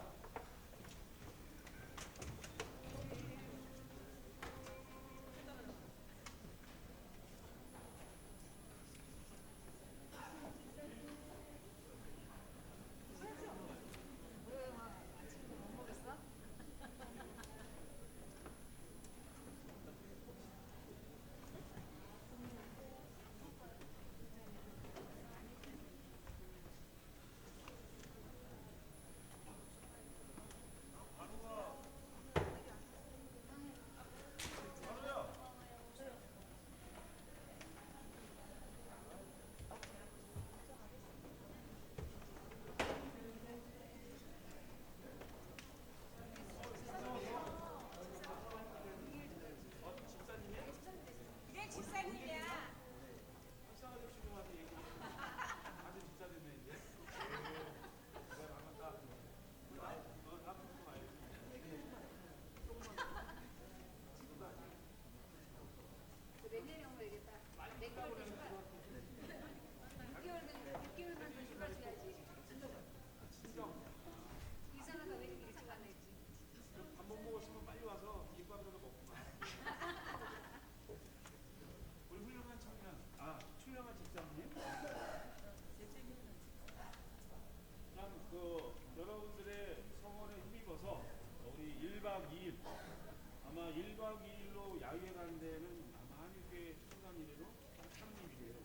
아마 1박 2일로 야외 가는 데는 아마 한일교회 순간 이래로 3일이에요.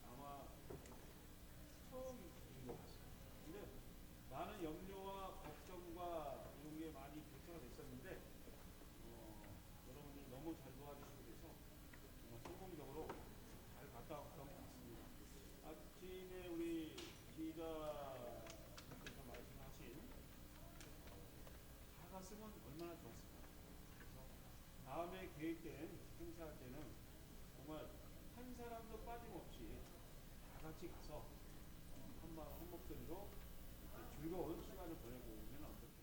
아마 처음인 것 같습니다. 근데 많은 염려와 걱정과 이런 게 많이 교차가 됐었는데 여러분들 너무 잘 도와주시고 그래서 정말 성공적으로 잘 갔다 왔던 것 같습니다. 아침에 우리 기자께서 말씀하신 다 갔으면 얼마나 좋았을까. 그래서 다음에 계획된 행사할 때는 정말 한 사람도 빠짐없이 다 같이 가서 한 마음 한 목소리로 이렇게 즐거운 시간을 보내고 오면 어떨까.